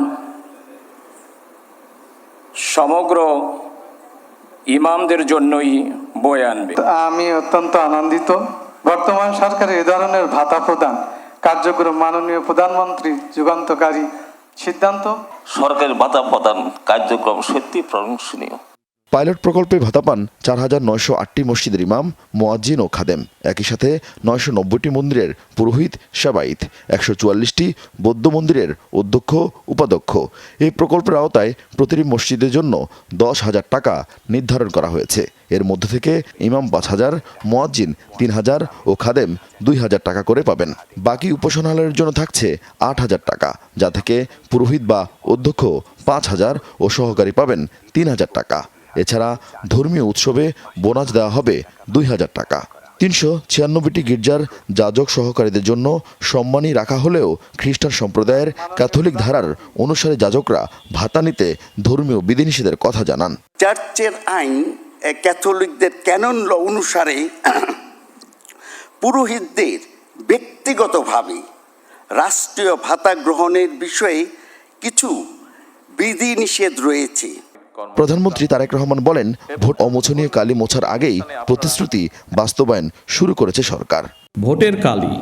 সমগ্র ইমামদের জন্যই বয়ে আনবে। আমি অত্যন্ত আনন্দিত। বর্তমান সরকারের এ ধরনের ভাতা প্রদান কার্যক্রম মাননীয় প্রধানমন্ত্রী যুগান্তকারী সিদ্ধান্ত সরকারি ভাতা প্রদান কার্যক্রম সত্যি প্রশংসনীয়। পাইলট প্রকল্পে ভাতা পান 4,908টি মসজিদের ইমাম, মুয়াজ্জিন ও খাদেম। একই সাথে 990টি মন্দিরের পুরোহিত, সেবায়েত, 144টি বৌদ্ধ মন্দিরের অধ্যক্ষ, উপাধ্যক্ষ। এই প্রকল্পের আওতায় প্রতিটি মসজিদের জন্য 10,000 টাকা নির্ধারণ করা হয়েছে। এর মধ্যে থেকে ইমাম 5,000, মুয়াজ্জিন 3,000 ও খাদেম 2,000 টাকা করে পাবেন। বাকি উপাসনালয়ের জন্য থাকছে 8,000 টাকা, যা থেকে পুরোহিত বা অধ্যক্ষ 5,000 ও সহকারী পাবেন 3,000 টাকা। এছাড়া ধর্মীয় উৎসবে বোনাস দেওয়া হবে 2,000 টাকা। 396টি গির্জার যাজক সহকারীদের জন্য সম্মানী রাখা হলেও খ্রিস্টান সম্প্রদায়ের ক্যাথলিক ধারার অনুসারী যাজকরা ভাতা নিতে ধর্মীয় বিধিনিষেধের কথা জানান। চার্চের আইন ক্যাথলিকদের ক্যানন ল অনুসারে পুরোহিতদের ব্যক্তিগতভাবে রাষ্ট্রীয় ভাতা গ্রহণের বিষয়ে কিছু বিধিনিষেধ রয়েছে। প্রধানমন্ত্রী তারেক রহমান বলেন, ভোট অমোচনীয় কালি মোছার আগেই প্রতিশ্রুতি বাস্তবায়ন শুরু করেছে সরকার। ভোটের কালি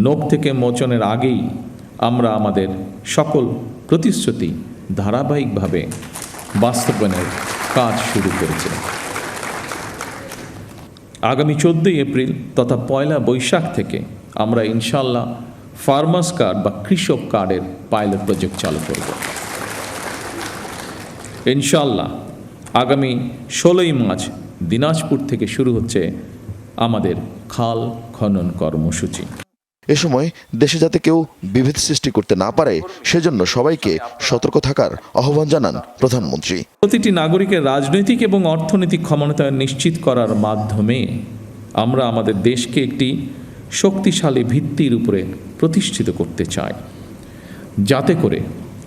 নোট থেকে মোচনের আগেই আমরা আমাদের সকল প্রতিশ্রুতি ধারাবাহিকভাবে বাস্তবায়নের কাজ শুরু করেছি। আগামী 14 এপ্রিল তথা 1 বৈশাখ থেকে আমরা ইনশাল্লাহ ফার্মার্স কার্ড বা কৃষক কার্ডের পাইলট প্রজেক্ট চালু করব। ইনশাল্লাহ আগামী 16 মার্চ দিনাজপুর থেকে শুরু হচ্ছে আমাদের খাল খনন কর্মসূচি। এ সময় দেশে যাতে কেউ বিভেদ সৃষ্টি করতে না পারে সেজন্য সবাইকে সতর্ক থাকার আহ্বান জানান প্রধানমন্ত্রী। প্রতিটি নাগরিকের রাজনৈতিক এবং অর্থনৈতিক ক্ষমতায়ন নিশ্চিত করার মাধ্যমে আমরা আমাদের দেশকে একটি শক্তিশালী ভিত্তির উপরে প্রতিষ্ঠিত করতে চাই, যাতে করে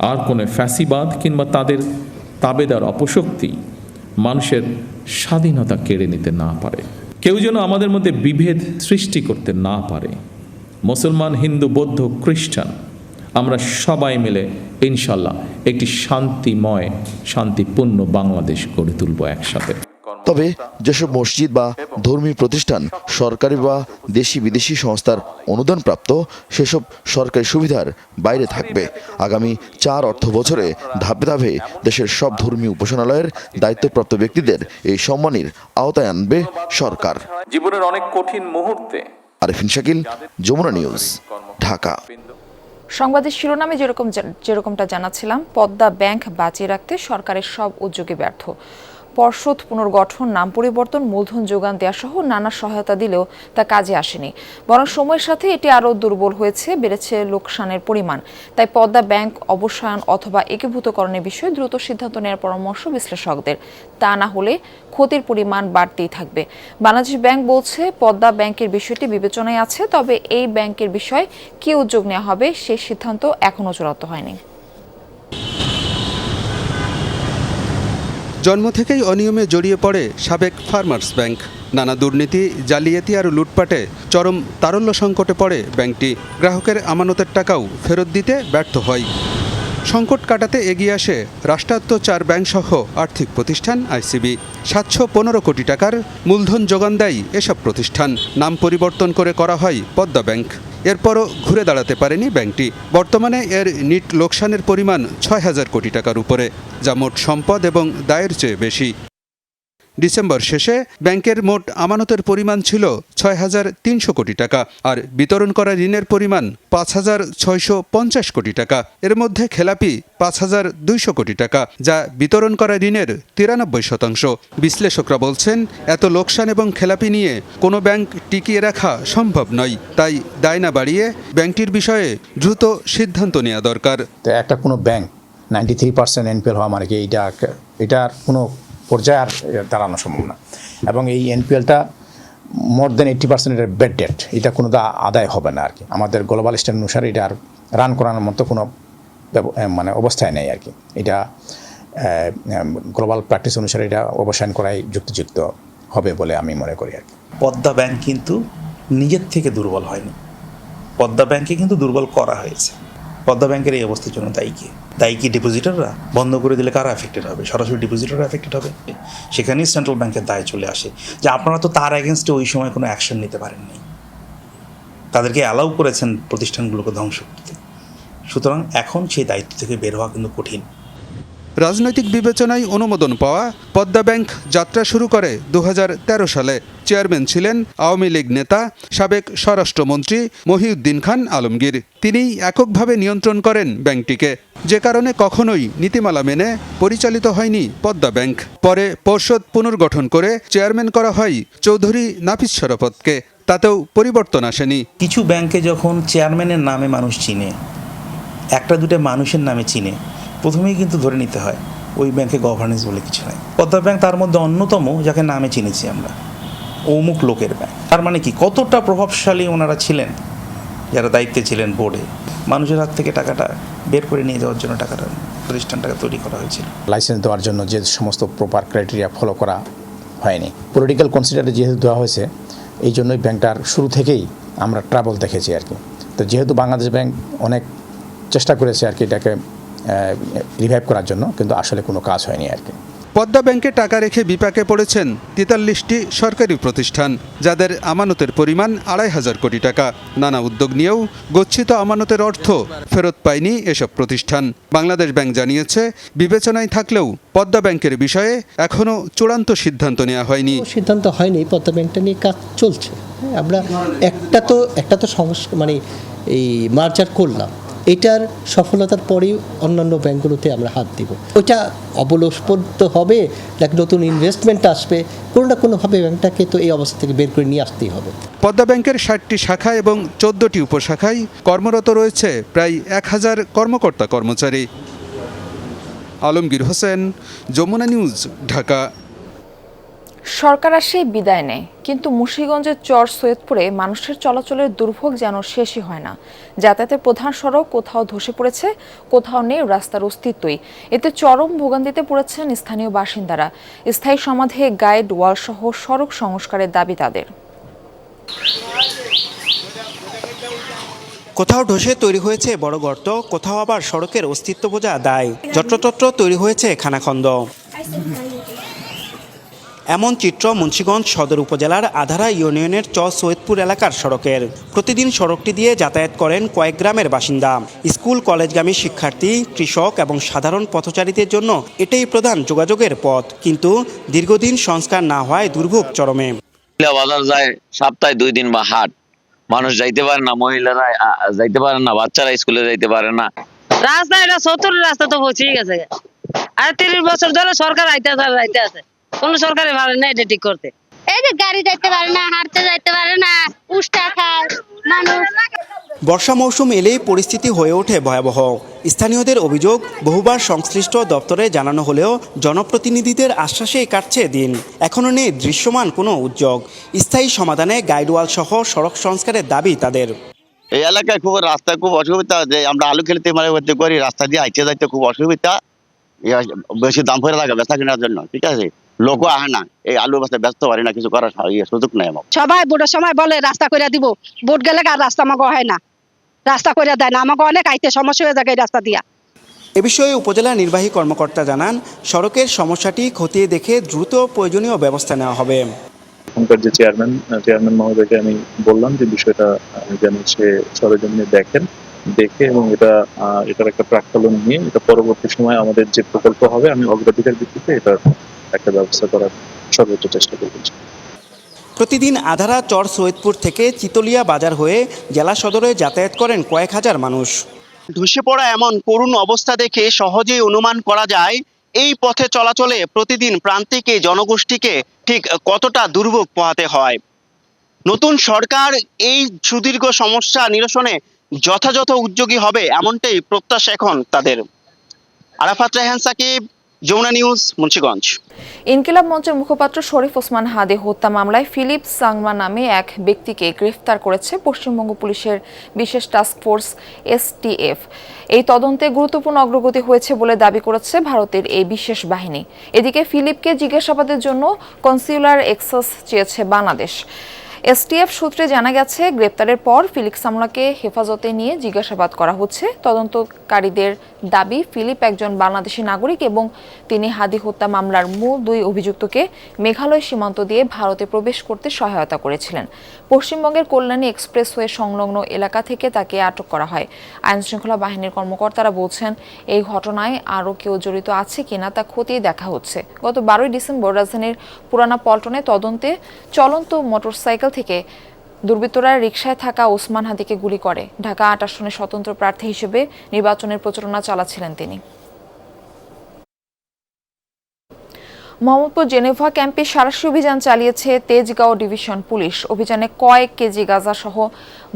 আর কোনো ফ্যাসিবাদ কিংবা তাদের তাবেদার অপশক্তি মানুষের স্বাধীনতা কেড়ে নিতে না পারে। কেউ যেন আমাদের মধ্যে বিভেদ সৃষ্টি করতে না পারে। মুসলমান, হিন্দু, বৌদ্ধ, খ্রিস্টান আমরা সবাই মিলে ইনশাল্লাহ একটি শান্তিময়, শান্তিপূর্ণ বাংলাদেশ গড়ে তুলব একসাথে। তবে যেসব মসজিদ বা ধর্মীয় প্রতিষ্ঠান সরকারি বা দেশি বিদেশি সংস্থার অনুদানপ্রাপ্ত, সেসব সরকারি সুবিধার বাইরে থাকবে। আগামী 4 অর্থ বছরে ধাপে ধাপে দেশের সব ধর্মীয় উপাসনালয়ের দায়িত্বপ্রাপ্ত ব্যক্তিদের এই সম্মানীর আওতায় আনবে সরকার। জীবনের অনেক কঠিন মুহূর্তে। আরিফিন শাকিল, যমুনা নিউজ, ঢাকা। সংবাদের শিরোনামে যেরকমটা জানাচ্ছিলাম, পদ্মা ব্যাংক বাঁচিয়ে রাখতে সরকারের সব উদ্যোগে ব্যর্থ। পর্ষদ পুনর্গঠন, নাম পরিবর্তন, মূলধন যোগান দেওয়া সহ নানা সহায়তা দিলেও তা কাজে আসেনি, বরং সময়ের সাথে এটি আরও দুর্বল হয়েছে, বেড়েছে লোকসানের পরিমাণ। তাই পদ্মা ব্যাংক অবসায়ন অথবা একীভূতকরণের বিষয়ে দ্রুত সিদ্ধান্ত নেওয়ার পরামর্শ বিশ্লেষকদের। তা না হলে ক্ষতির পরিমাণ বাড়তেই থাকবে। বাংলাদেশ ব্যাংক বলছে পদ্মা ব্যাংকের বিষয়টি বিবেচনায় আছে, তবে এই ব্যাংকের বিষয়ে কী উদ্যোগ নেওয়া হবে সেই সিদ্ধান্ত এখনও চূড়ান্ত হয়নি। জন্ম থেকেই অনিয়মে জড়িয়ে পড়ে সাবেক ফার্মার্স ব্যাংক। নানা দুর্নীতি, জালিয়াতি আর লুটপাটে চরম তারল্য সংকটে পড়ে ব্যাংকটি। গ্রাহকের আমানতের টাকাও ফেরত দিতে ব্যর্থ হয়। সংকট কাটাতে এগিয়ে আসে রাষ্ট্রায়ত্ত 4 ব্যাংকসহ আর্থিক প্রতিষ্ঠান আইসিবি। 715 কোটি টাকার মূলধন যোগান দেয় এসব প্রতিষ্ঠান। নাম পরিবর্তন করে করা হয় পদ্মা ব্যাংক। এরপরও ঘুরে দাঁড়াতে পারেনি ব্যাংকটি। বর্তমানে এর নিট লোকসানের পরিমাণ 6,000 কোটি টাকার উপরে, যা মোট সম্পদ এবং দায়ের চেয়ে বেশি। ডিসেম্বর শেষে ব্যাংকের মোট আমানতের পরিমাণ ছিল 6,300 কোটি টাকা, আর বিতরণ করা ঋণের পরিমাণ 5,650 কোটি টাকা। এর মধ্যে খেলাপি 5,200 কোটি টাকা, যা বিতরণ করা ঋণের 93%। বিশ্লেষকরা বলছেন, এত লোকসান এবং খেলাপি নিয়ে কোনো ব্যাংক টিকিয়ে রাখা সম্ভব নয়। তাই দায় না বাড়িয়ে ব্যাংকটির বিষয়ে দ্রুত সিদ্ধান্ত নেওয়া দরকার। একটা কোনো ব্যাংক 93% এনপিএল হওয়া মানে কি এটার কোনো পর্যায়ে আর দাঁড়ানো সম্ভব না। এবং এই এনপিএলটা মোর দেন 80% এর ব্যাড ডেট, এটা কোনো আদায় হবে না আর কি। আমাদের গ্লোবাল স্ট্যান্ড অনুসারে এটা আর রান করানোর মতো কোনো মানে অবস্থায় নেই আর কি। এটা গ্লোবাল প্র্যাকটিস অনুসারে এটা অবসান করাই যুক্তিযুক্ত হবে বলে আমি মনে করি আর কি। পদ্মা ব্যাংক কিন্তু নিজের থেকে দুর্বল হয়নি, পদ্মা ব্যাংকে কিন্তু দুর্বল করা হয়েছে। পদ্মা ব্যাংকের এই অবস্থার জন্য দায়ী কি ডিপোজিটররা? বন্ধ করে দিলে কারা অ্যাফেক্টেড হবে? সরাসরি ডিপোজিটররা অ্যাফেক্টেড হবে। সেখানেই সেন্ট্রাল ব্যাংকের দায় চলে আসে যে আপনারা তো তার এগেনস্টে ওই সময় কোনো অ্যাকশন নিতে পারেননি, তাদেরকে অ্যালাউ করেছেন প্রতিষ্ঠানগুলোকে ধ্বংস করতে। সুতরাং এখন সেই দায়িত্ব থেকে বের হওয়া কিন্তু কঠিন। রাজনৈতিক বিবেচনায় অনুমোদন পাওয়া পদ্মা ব্যাংক যাত্রা শুরু করে 2013 সালে। চেয়ারম্যান ছিলেন আওয়ামী লীগ নেতা সাবেক স্বরাষ্ট্রমন্ত্রী মহিউদ্দিন খান আলমগীর। তিনিই এককভাবে নিয়ন্ত্রণ করেন ব্যাংকটিকে, যে কারণে কখনোই নীতিমালা মেনে পরিচালিত হয়নি পদ্মা ব্যাংক। পরে পর্ষদ পুনর্গঠন করে চেয়ারম্যান করা হয় চৌধুরী নাফিস শরাফতকে। তাতেও পরিবর্তন আসেনি। কিছু ব্যাংকে যখন চেয়ারম্যানের নামে মানুষ চিনে, একটা দুটো মানুষের নামে চিনে, প্রথমেই কিন্তু ধরে নিতে হয় ওই ব্যাংকে গভর্নেন্স বলে কিছু নাই। পদ্মা ব্যাংক তার মধ্যে অন্যতম, যাকে নামে চিনেছি আমরা, অমুক লোকের ব্যাংক। তার মানে কি, কতটা প্রভাবশালী ওনারা ছিলেন যারা দায়িত্বে ছিলেন বোর্ডে। মানুষের হাত থেকে টাকাটা বের করে নিয়ে যাওয়ার জন্য প্রতিষ্ঠানটাকে তৈরি করা হয়েছিল। লাইসেন্স দেওয়ার জন্য যে সমস্ত প্রপার ক্রাইটেরিয়া ফলো করা হয়নি, পলিটিক্যাল কনসিডারে যেহেতু দেওয়া হয়েছে, এই জন্যই ব্যাংকটার শুরু থেকেই আমরা ট্রাবল দেখেছি আর কি। তো যেহেতু বাংলাদেশ ব্যাংক অনেক চেষ্টা করেছে আর কি এটাকে রিভাইভ করার জন্য, কিন্তু আসলে কোনো কাজ হয়নি আর কি। পদ্মা ব্যাংকে টাকা রেখে বিপাকে পড়েছেন 43টি সরকারি প্রতিষ্ঠান, যাদের আমানতের পরিমাণ 2,500 কোটি টাকা। নানা উদ্যোগ নিয়েও গচ্ছিত আমানতের অর্থ ফেরত পায়নি এসব প্রতিষ্ঠান। বাংলাদেশ ব্যাংক জানিয়েছে, বিবেচনায় থাকলেও পদ্মা ব্যাংকের বিষয়ে এখনও চূড়ান্ত সিদ্ধান্ত নেওয়া হয়নি। সিদ্ধান্ত হয়নি, পদ্মা ব্যাংকটা নিয়ে কাজ চলছে। আমরা একটা তো মানে এই মার্জার করলাম, এটার সফলতার পরেই অন্যান্য ব্যাংকগুলোতে আমরা হাত দিব। ওইটা অবলম্বিত হবে নাকি নতুন ইনভেস্টমেন্ট আসবে, কোনো না কোনোভাবে ব্যাংকটাকে তো এই অবস্থা থেকে বের করে নিয়ে আসতেই হবে। পদ্মা ব্যাংকের 60টি শাখা এবং 14টি উপশাখায় কর্মরত রয়েছে প্রায় 1000 কর্মকর্তা কর্মচারী। আলমগীর হোসেন, যমুনা নিউজ, ঢাকা। সরকার আসে বিদায় নেয়, কিন্তু মুন্সিগঞ্জের চর সৈয়দপুরে মানুষের চলাচলের দুর্ভোগ যেন শেষই হয় না। যাতায়াতের প্রধান সড়ক কোথাও ধসে পড়েছে, কোথাও নেই রাস্তার অস্তিত্বই। এতে চরম ভোগান্তিতে পড়েছেন স্থানীয় বাসিন্দারা। স্থায়ী সমাধে গাইড ওয়াল সহ সড়ক সংস্কারের দাবি তাদের। কোথাও ধসে তৈরি হয়েছে বড় গর্ত, কোথাও আবার সড়কের অস্তিত্ব বোঝা দায়। যত্রতত্র তৈরি হয়েছে খানাখন্দ। এমন চিত্র মুন্সিগঞ্জ সদর উপজেলার আধারা ইউনিয়নের চর সৈয়দপুর এলাকার সড়কের। প্রতিদিন সড়কটি দিয়ে যাতায়াত করেন কয়েক গ্রামের বাসিন্দা। স্কুল কলেজগামী শিক্ষার্থী, কৃষক এবং সাধারণ পথচারীদের জন্য এটাই প্রধান যোগাযোগের পথ। কিন্তু দীর্ঘদিন সংস্কার না হওয়ায় দুর্ভোগ চরমে। বাজার যায় সপ্তাহে 2 দিন বা হাট, মানুষ যাইতে পারে না, মহিলারা যাইতে পারে না, বাচ্চারা স্কুলে যাইতে পারে না। রাস্তা এটা 70 রাস্তা তো পৌঁছেই গেছে, আর 30 বছর ধরে সরকার যাইতে আছে, কোন সরকারে ভালো না এটা ঠিক করতে। এই যে গাড়ি যাইতে পারে না, হাঁটতে যাইতে পারে না, উষ্টা খায় মানুষ। বর্ষা মৌসুম এলেই পরিস্থিতি হয়ে ওঠে ভয়াবহ। স্থানীয়দের অভিযোগ, বহুবার সংশ্লিষ্ট দপ্তরে জানানো হলেও জনপ্রতিনিধিদের আশ্বাসেই কাটছে দিন। এখনও নেই দৃশ্যমান কোনো উদ্যোগ। স্থায়ী সমাধানে গাইডওয়াল সহ সড়ক সংস্কারের দাবি তাদের। এই এলাকায় খুব রাস্তায় খুব অসুবিধা, যে আমরা আলু খেলতে করি, রাস্তা দিয়ে আইতে যাইতে খুব অসুবিধা। বেশি দাম পড়ে লাগে বেচা কেনার জন্য, ঠিক আছে, লোকও আহে না, এই আলু বেচা ব্যস্ত পারি না, কিছু করার সুযোগ নেই আমার। সবাই ভোটের সময় বলে রাস্তা করে দিব, ভোট গেলে আর রাস্তা আমাকে হয় না, রাস্তা করে দেয় না, আমাকে অনেক আইতে সমস্যা হয়ে যায় এই রাস্তা দিয়া। এ বিষয়ে উপজেলা নির্বাহী কর্মকর্তা জানান, সড়কের সমস্যাটি খতিয়ে দেখে দ্রুত প্রয়োজনীয় ব্যবস্থা নেওয়া হবে। এখনকার যে চেয়ারম্যান মহোদয়কে আমি বললাম যে বিষয়টা যেন সে সরেজমিনে দেখে এবং এটার একটা প্রাক্কলন নিয়ে এটা পরবর্তী সময় আমাদের যে প্রকল্প হবে, আমি অগ্রাধিকার ভিত্তিতে এটার একটা ব্যবস্থা করার সর্বোচ্চ চেষ্টা করব। প্রতিদিন আধারা চর সৈয়দপুর থেকে চিতলিয়া বাজার হয়ে জেলা সদরে যাতায়াত করেন কয়েক হাজার মানুষ। ধসে পড়া এমন করুণ অবস্থা দেখে সহজেই অনুমান করা যায় এই পথে চলাচলে প্রতিদিন প্রান্তিক এই জনগোষ্ঠীকে ঠিক কতটা দুর্ভোগ পোহাতে হয়। নতুন সরকার এই সুদীর্ঘ সমস্যা নিরসনে যথাযথ উদ্যোগী হবে, এমনটাই প্রত্যাশা এখন তাদের। আরাফাত রায়হান সাকিব, যমুনা নিউজ, মুন্সিগঞ্জ। ইনকিলাব মঞ্চের মুখপাত্র শরীফ ওসমান হাদি হত্যা মামলায় ফিলিপ সাংমা নামে এক ব্যক্তিকে গ্রেফতার করেছে পশ্চিমবঙ্গ পুলিশের বিশেষ টাস্ক ফোর্স STF। এই তদন্তে গুরুত্বপূর্ণ অগ্রগতি হয়েছে বলে দাবি করেছে ভারতের এই বিশেষ বাহিনী। এদিকে ফিলিপকে জিজ্ঞাসাবাদের জন্য কনসিউলার অ্যাক্সেস চেয়েছে বাংলাদেশ। এসটিএফ সূত্রে জানা গেছে, গ্রেপ্তারের পর ফিলিক্স আমলাকে হেফাজতে নিয়ে জিজ্ঞাসাবাদ করা হচ্ছে। তদন্তকারীদের দাবি, ফিলিপ একজন বাংলাদেশি নাগরিক এবং তিনি হাদি হত্যা মামলার মূল 2 অভিযুক্তকে মেঘালয় সীমান্ত দিয়ে ভারতে প্রবেশ করতে সহায়তা করেছিলেন। পশ্চিমবঙ্গের কল্যাণী এক্সপ্রেসওয়ে সংলগ্ন এলাকা থেকে তাকে আটক করা হয়। আইনশৃঙ্খলা বাহিনীর কর্মকর্তারা বলছেন, এই ঘটনায় আরও কেউ জড়িত আছে কিনা তা খতিয়ে দেখা হচ্ছে। গত 12 ডিসেম্বর রাজধানীর পুরানা পল্টনে তদন্তে চলন্ত মোটরসাইকেল থেকে দুর্বৃত্তরা রিকশায় থাকা ওসমান হাদিকে গুলি করে। ঢাকা 8 আসনে স্বতন্ত্র প্রার্থী হিসেবে নির্বাচনের প্রচারণা চালাচ্ছিলেন তিনি। মোহাম্মদপুর জেনেভা ক্যাম্পে সাঁড়াশি অভিযান চালিয়েছে তেজগাঁও ডিভিশন পুলিশ। অভিযানে কয়েক কেজি গাঁজা সহ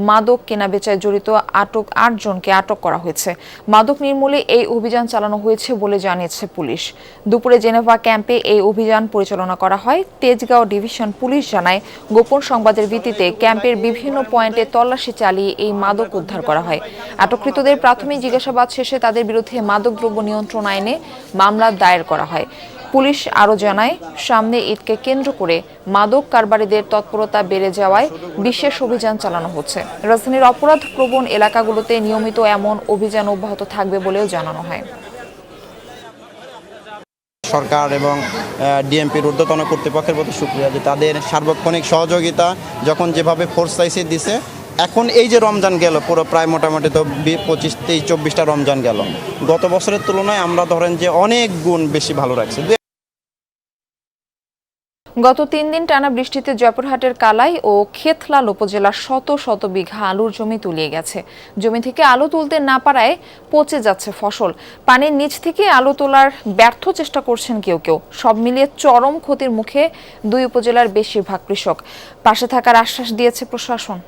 মাদক কেনাবেচায় জড়িত 8 জনকে আটক করা হয়েছে। মাদক নির্মূলে এই অভিযান চালানো হয়েছে বলে জানিয়েছে পুলিশ। দুপুরে জেনেভা ক্যাম্পে এই অভিযান পরিচালনা করা হয়। তেজগাঁও ডিভিশন পুলিশ জানায়, গোপন সংবাদের ভিত্তিতে ক্যাম্পের বিভিন্ন পয়েন্টে তল্লাশি চালিয়ে এই মাদক উদ্ধার করা হয়। আটককৃতদের প্রাথমিক জিজ্ঞাসাবাদ শেষে তাদের বিরুদ্ধে মাদকদ্রব্য নিয়ন্ত্রণ আইনে মামলা দায়ের করা হয়। পুলিশ আরও জানায়, সামনে ঈদকে কেন্দ্র করে মাদক কারবারিদের তৎপরতা বেড়ে যাওয়ায় বিশেষ অভিযান চালানো হচ্ছে। রাজধানীর অপরাধ প্রবণ এলাকাগুলোতে নিয়মিত এমন অভিযান অব্যাহত থাকবে বলেও জানানো হয়। সরকার এবং ডিএমপির ঊর্ধ্বতন কর্তৃপক্ষের প্রতি শুকরিয়া যে তাদের সার্বক্ষণিক সহযোগিতা যখন যেভাবে ফোর্স দিছে। এখন এই যে রমজান গেল, পুরো প্রায় মোটামুটি তো 25, 23, 24টা রমজান গেল, গত বছরের তুলনায় আমরা ধরেন যে অনেক গুণ বেশি ভালো রাখছি। গত 3 দিন টানা বৃষ্টিতে জয়পুরহাটের কালাই ও খেতলাল উপজেলার শত শত বিঘা আলুর জমি তলিয়ে গেছে। জমি থেকে আলু তুলতে না পারায় পচে যাচ্ছে ফসল। পানির নিচ থেকে আলু তোলার ব্যর্থ চেষ্টা করছেন কেউ কেউ। সব মিলিয়ে চরম ক্ষতির মুখে 2 উপজেলার বেশিরভাগ কৃষক। পাশে থাকার আশ্বাস দিয়েছে প্রশাসন।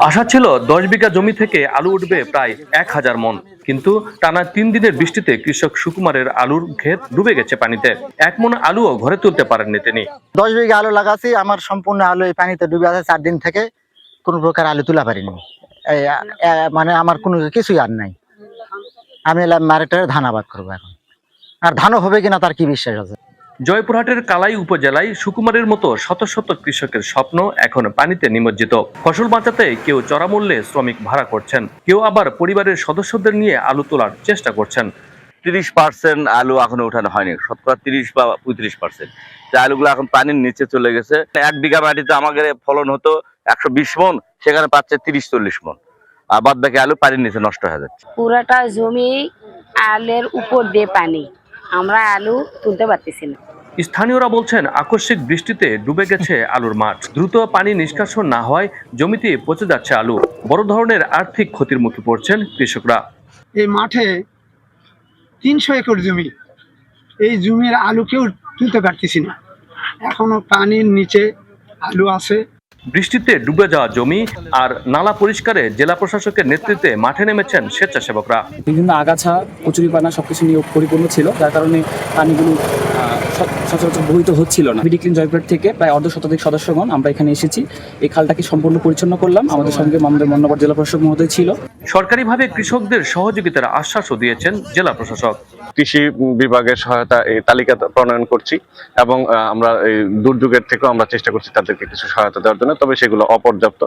আশা ছিল 10 বিঘা জমি থেকে আলু উঠবে প্রায় 1000 মন, কিন্তু টানা 3 দিনের বৃষ্টিতে কৃষক সুকুমারের আলুর ক্ষেত ডুবে গেছে পানিতে। 1 মন আলুও ঘরে তুলতে পারেননি তিনি। 10 বিঘা আলু লাগাচ্ছি, আমার সম্পূর্ণ আলু এই পানিতে ডুবে আছে। 4 দিন থেকে কোনো প্রকার আলু তোলা পারিনি। মানে আমার কোনো কিছুই আর নাই। আমি মারেটারে ধান আবাদ করবো এখন, আর ধানও হবে কিনা তার কি বিশ্বাস আছে। জয়পুরহাটের কালাই উপজেলায় সুকুমারের মতো শত শত কৃষকের স্বপ্ন এখন পানিতে নিমজ্জিত। ফসল বাঁচাতে কেউ চড়া মূল্যে শ্রমিক ভাড়া করছেন, কেউ আবার পরিবারের সদস্যদের নিয়ে আলু তোলার চেষ্টা করছেন। 30% আলু এখনো উঠানো হয়নি, শতকরা 30 বা 35%। আলুগুলো এখন পানির নিচে চলে গেছে। 1 বিঘা মাটিতে আমাদের ফলন হতো 120 মন, সেখানে পাচ্ছে 30-40 মন। আর বাদ বাকি আলু পানির নিচে নষ্ট হয়ে যাচ্ছে। পুরাটা জমি আলের উপর দিয়ে পানি, আমরা আলু তুলতে পারতেছি না। স্থানীয়রা বলছেন, আকস্মিক বৃষ্টিতে ডুবে গেছে আলুর মাঠ। দ্রুত পানি নিষ্কাশন না হয় জমিতে পচে যাচ্ছে আলু। বড় ধরনের আর্থিক ক্ষতির মুখে পড়ছেন কৃষকরা। এই মাঠে 300 একর জমি, এই জমির আলু কেউ তুলতে পারতেছি না। এখনো পানির নিচে আলু আছে। বৃষ্টিতে ডুবে যাওয়া জমি আর নালা পরিষ্কারে জেলা প্রশাসকের নেতৃত্বে মাঠে নেমেছেন স্বেচ্ছাসেবকরা। বিভিন্ন আগাছা, কচুরিপানা সবকিছু নিয়ে পরিপূর্ণ ছিল, যার কারণে পানিগুলো সচরাচর বহিত হচ্ছিল না। বিডি ক্লিন জয়পুরহাট থেকে প্রায় অর্ধশতাধিক সদস্যগণ আমরা এখানে এসেছি। এই খালটাকে সম্পূর্ণ পরিচ্ছন্ন করলাম। আমাদের সঙ্গে আমাদের মান্যবর জেলা প্রশাসক মহোদয় ছিল। সরকারিভাবে কৃষকদের সহযোগিতার আশ্বাসও দিয়েছেন জেলা প্রশাসক। কৃষি বিভাগের সহায়তা এই তালিকা প্রণয়ন করছি এবং আমরা এই দুর্যোগের থেকেও আমরা চেষ্টা করছি তাদেরকে কিছু সহায়তা দেওয়ার জন্য। তবে সেগুলো অপর্যাপ্ত।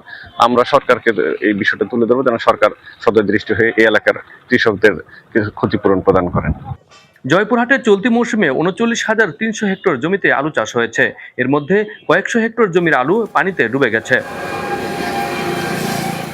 আমরা সরকারকে এই বিষয়টা তুলে ধরবো যেন সরকার সদয় দৃষ্টি হয়ে এই এলাকার কৃষকদের কিছু ক্ষতিপূরণ প্রদান করেন। জয়পুরহাটে চলতি মৌসুমে 39,300 হেক্টর জমিতে আলু চাষ হয়েছে। এর মধ্যে কয়েকশো হেক্টর জমির আলু পানিতে ডুবে গেছে।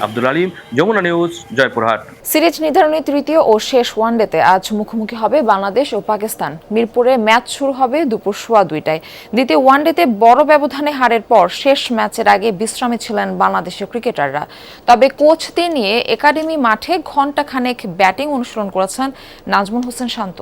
আব্দুল আলিম, যমুনা নিউজ, জয়পুরহাট। সিরিজ নির্ধারণী তৃতীয় ও শেষ ওয়ানডেতে আজ মুখোমুখি হবে বাংলাদেশ ও পাকিস্তান। মিরপুরে ম্যাচ শুরু হবে দুপুর 2:15টায়। দ্বিতীয় ওয়ানডেতে বড় ব্যবধানে হারের পর শেষ ম্যাচের আগে বিশ্রামে ছিলেন বাংলাদেশের ক্রিকেটাররা। তবে কোচদের নিয়ে একাডেমি মাঠে ঘণ্টাখানেক ব্যাটিং অনুশীলন করেছেন নাজমুল হোসেন শান্ত।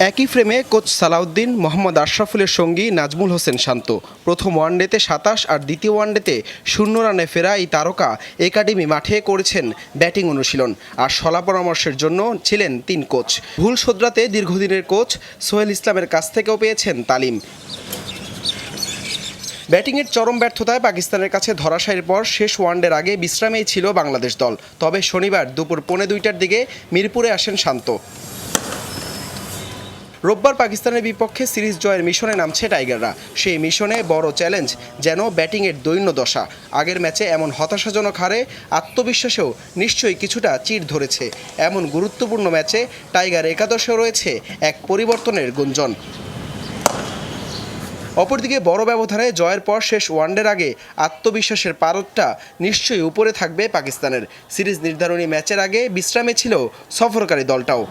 একই ফ্রেমে কোচ সালাউদ্দিন, মোহাম্মদ আশরাফুলের সঙ্গী নাজমুল হোসেন শান্ত। প্রথম ওয়ানডেতে 27 আর দ্বিতীয় ওয়ানডেতে 0 রানে ফেরা এই তারকা একাডেমি মাঠে করেছেন ব্যাটিং অনুশীলন। আর সলা পরামর্শের জন্য ছিলেন 3 কোচ। ভুল শোধরাতে দীর্ঘদিনের কোচ সোহেল ইসলামের কাছ থেকেও পেয়েছেন তালিম। ব্যাটিংয়ের চরম ব্যর্থতায় পাকিস্তানের কাছে ধরাশায়ীর পর শেষ ওয়ানডের আগে বিশ্রামেই ছিল বাংলাদেশ দল। তবে শনিবার দুপুর 1:15টার দিকে মিরপুরে আসেন শান্ত। রোববার পাকিস্তানের বিপক্ষে সিরিজ জয়ের মিশনে নামছে টাইগাররা। সেই মিশনে বড় চ্যালেঞ্জ যেন ব্যাটিংয়ের দৈন্য দশা। আগের ম্যাচে এমন হতাশাজনক হারে আত্মবিশ্বাসেও নিশ্চয়ই কিছুটা চিড় ধরেছে। এমন গুরুত্বপূর্ণ ম্যাচে টাইগার একাদশেও রয়েছে এক পরিবর্তনের গুঞ্জন। অপরদিকে বড় ব্যবধানে জয়ের পর শেষ ওয়ানডের আগে আত্মবিশ্বাসের পারদটা নিশ্চয়ই উপরে থাকবে পাকিস্তানের। সিরিজ নির্ধারণী ম্যাচের আগে বিশ্রামে ছিল সফরকারী দলটাও।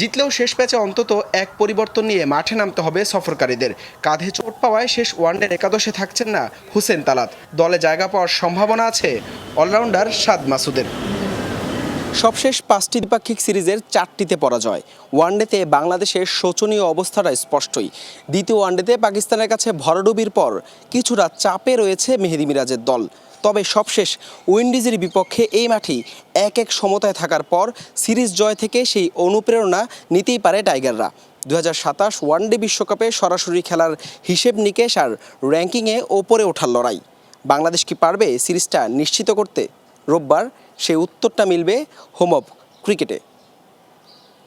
জিতলেও শেষ ম্যাচে অন্তত এক পরিবর্তন নিয়ে মাঠে নামতে হবে সফরকারীদের। কাঁধে চোট পাওয়ায় শেষ ওয়ানডের একাদশে থাকছেন না হুসেন তালাত। দলে জায়গা পাওয়ার সম্ভাবনা আছে অলরাউন্ডার সাদ মাসুদের। সবশেষ 5টি দ্বিপাক্ষিক সিরিজের 4টিতে পরাজয়। ওয়ানডেতে বাংলাদেশের শোচনীয় অবস্থাটা স্পষ্টই। দ্বিতীয় ওয়ানডেতে পাকিস্তানের কাছে ভরাডুবির পর কিছুটা চাপে রয়েছে মেহেদী মিরাজের দল। তবে সবশেষ উইন্ডিজের বিপক্ষে এই মাঠেই 1-1 সমতায় থাকার পর সিরিজ জয় থেকে সেই অনুপ্রেরণা নিতেই পারে টাইগাররা। 2027 ওয়ানডে বিশ্বকাপে সরাসরি খেলার হিসেব নিকেশ আর র্যাঙ্কিংয়ে ওপরে ওঠার লড়াই। বাংলাদেশ কি পারবে সিরিজটা নিশ্চিত করতে? রোববার সেই উত্তরটা মিলবে হোম অফ ক্রিকেটে।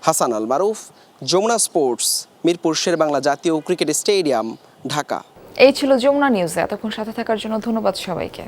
হাসান আল মারুফ, যমুনা স্পোর্টস, মিরপুর শেরেবাংলা জাতীয় ক্রিকেট স্টেডিয়াম, ঢাকা। এই ছিল যমুনা নিউজে। এতক্ষণ সাথে থাকার জন্য ধন্যবাদ সবাইকে।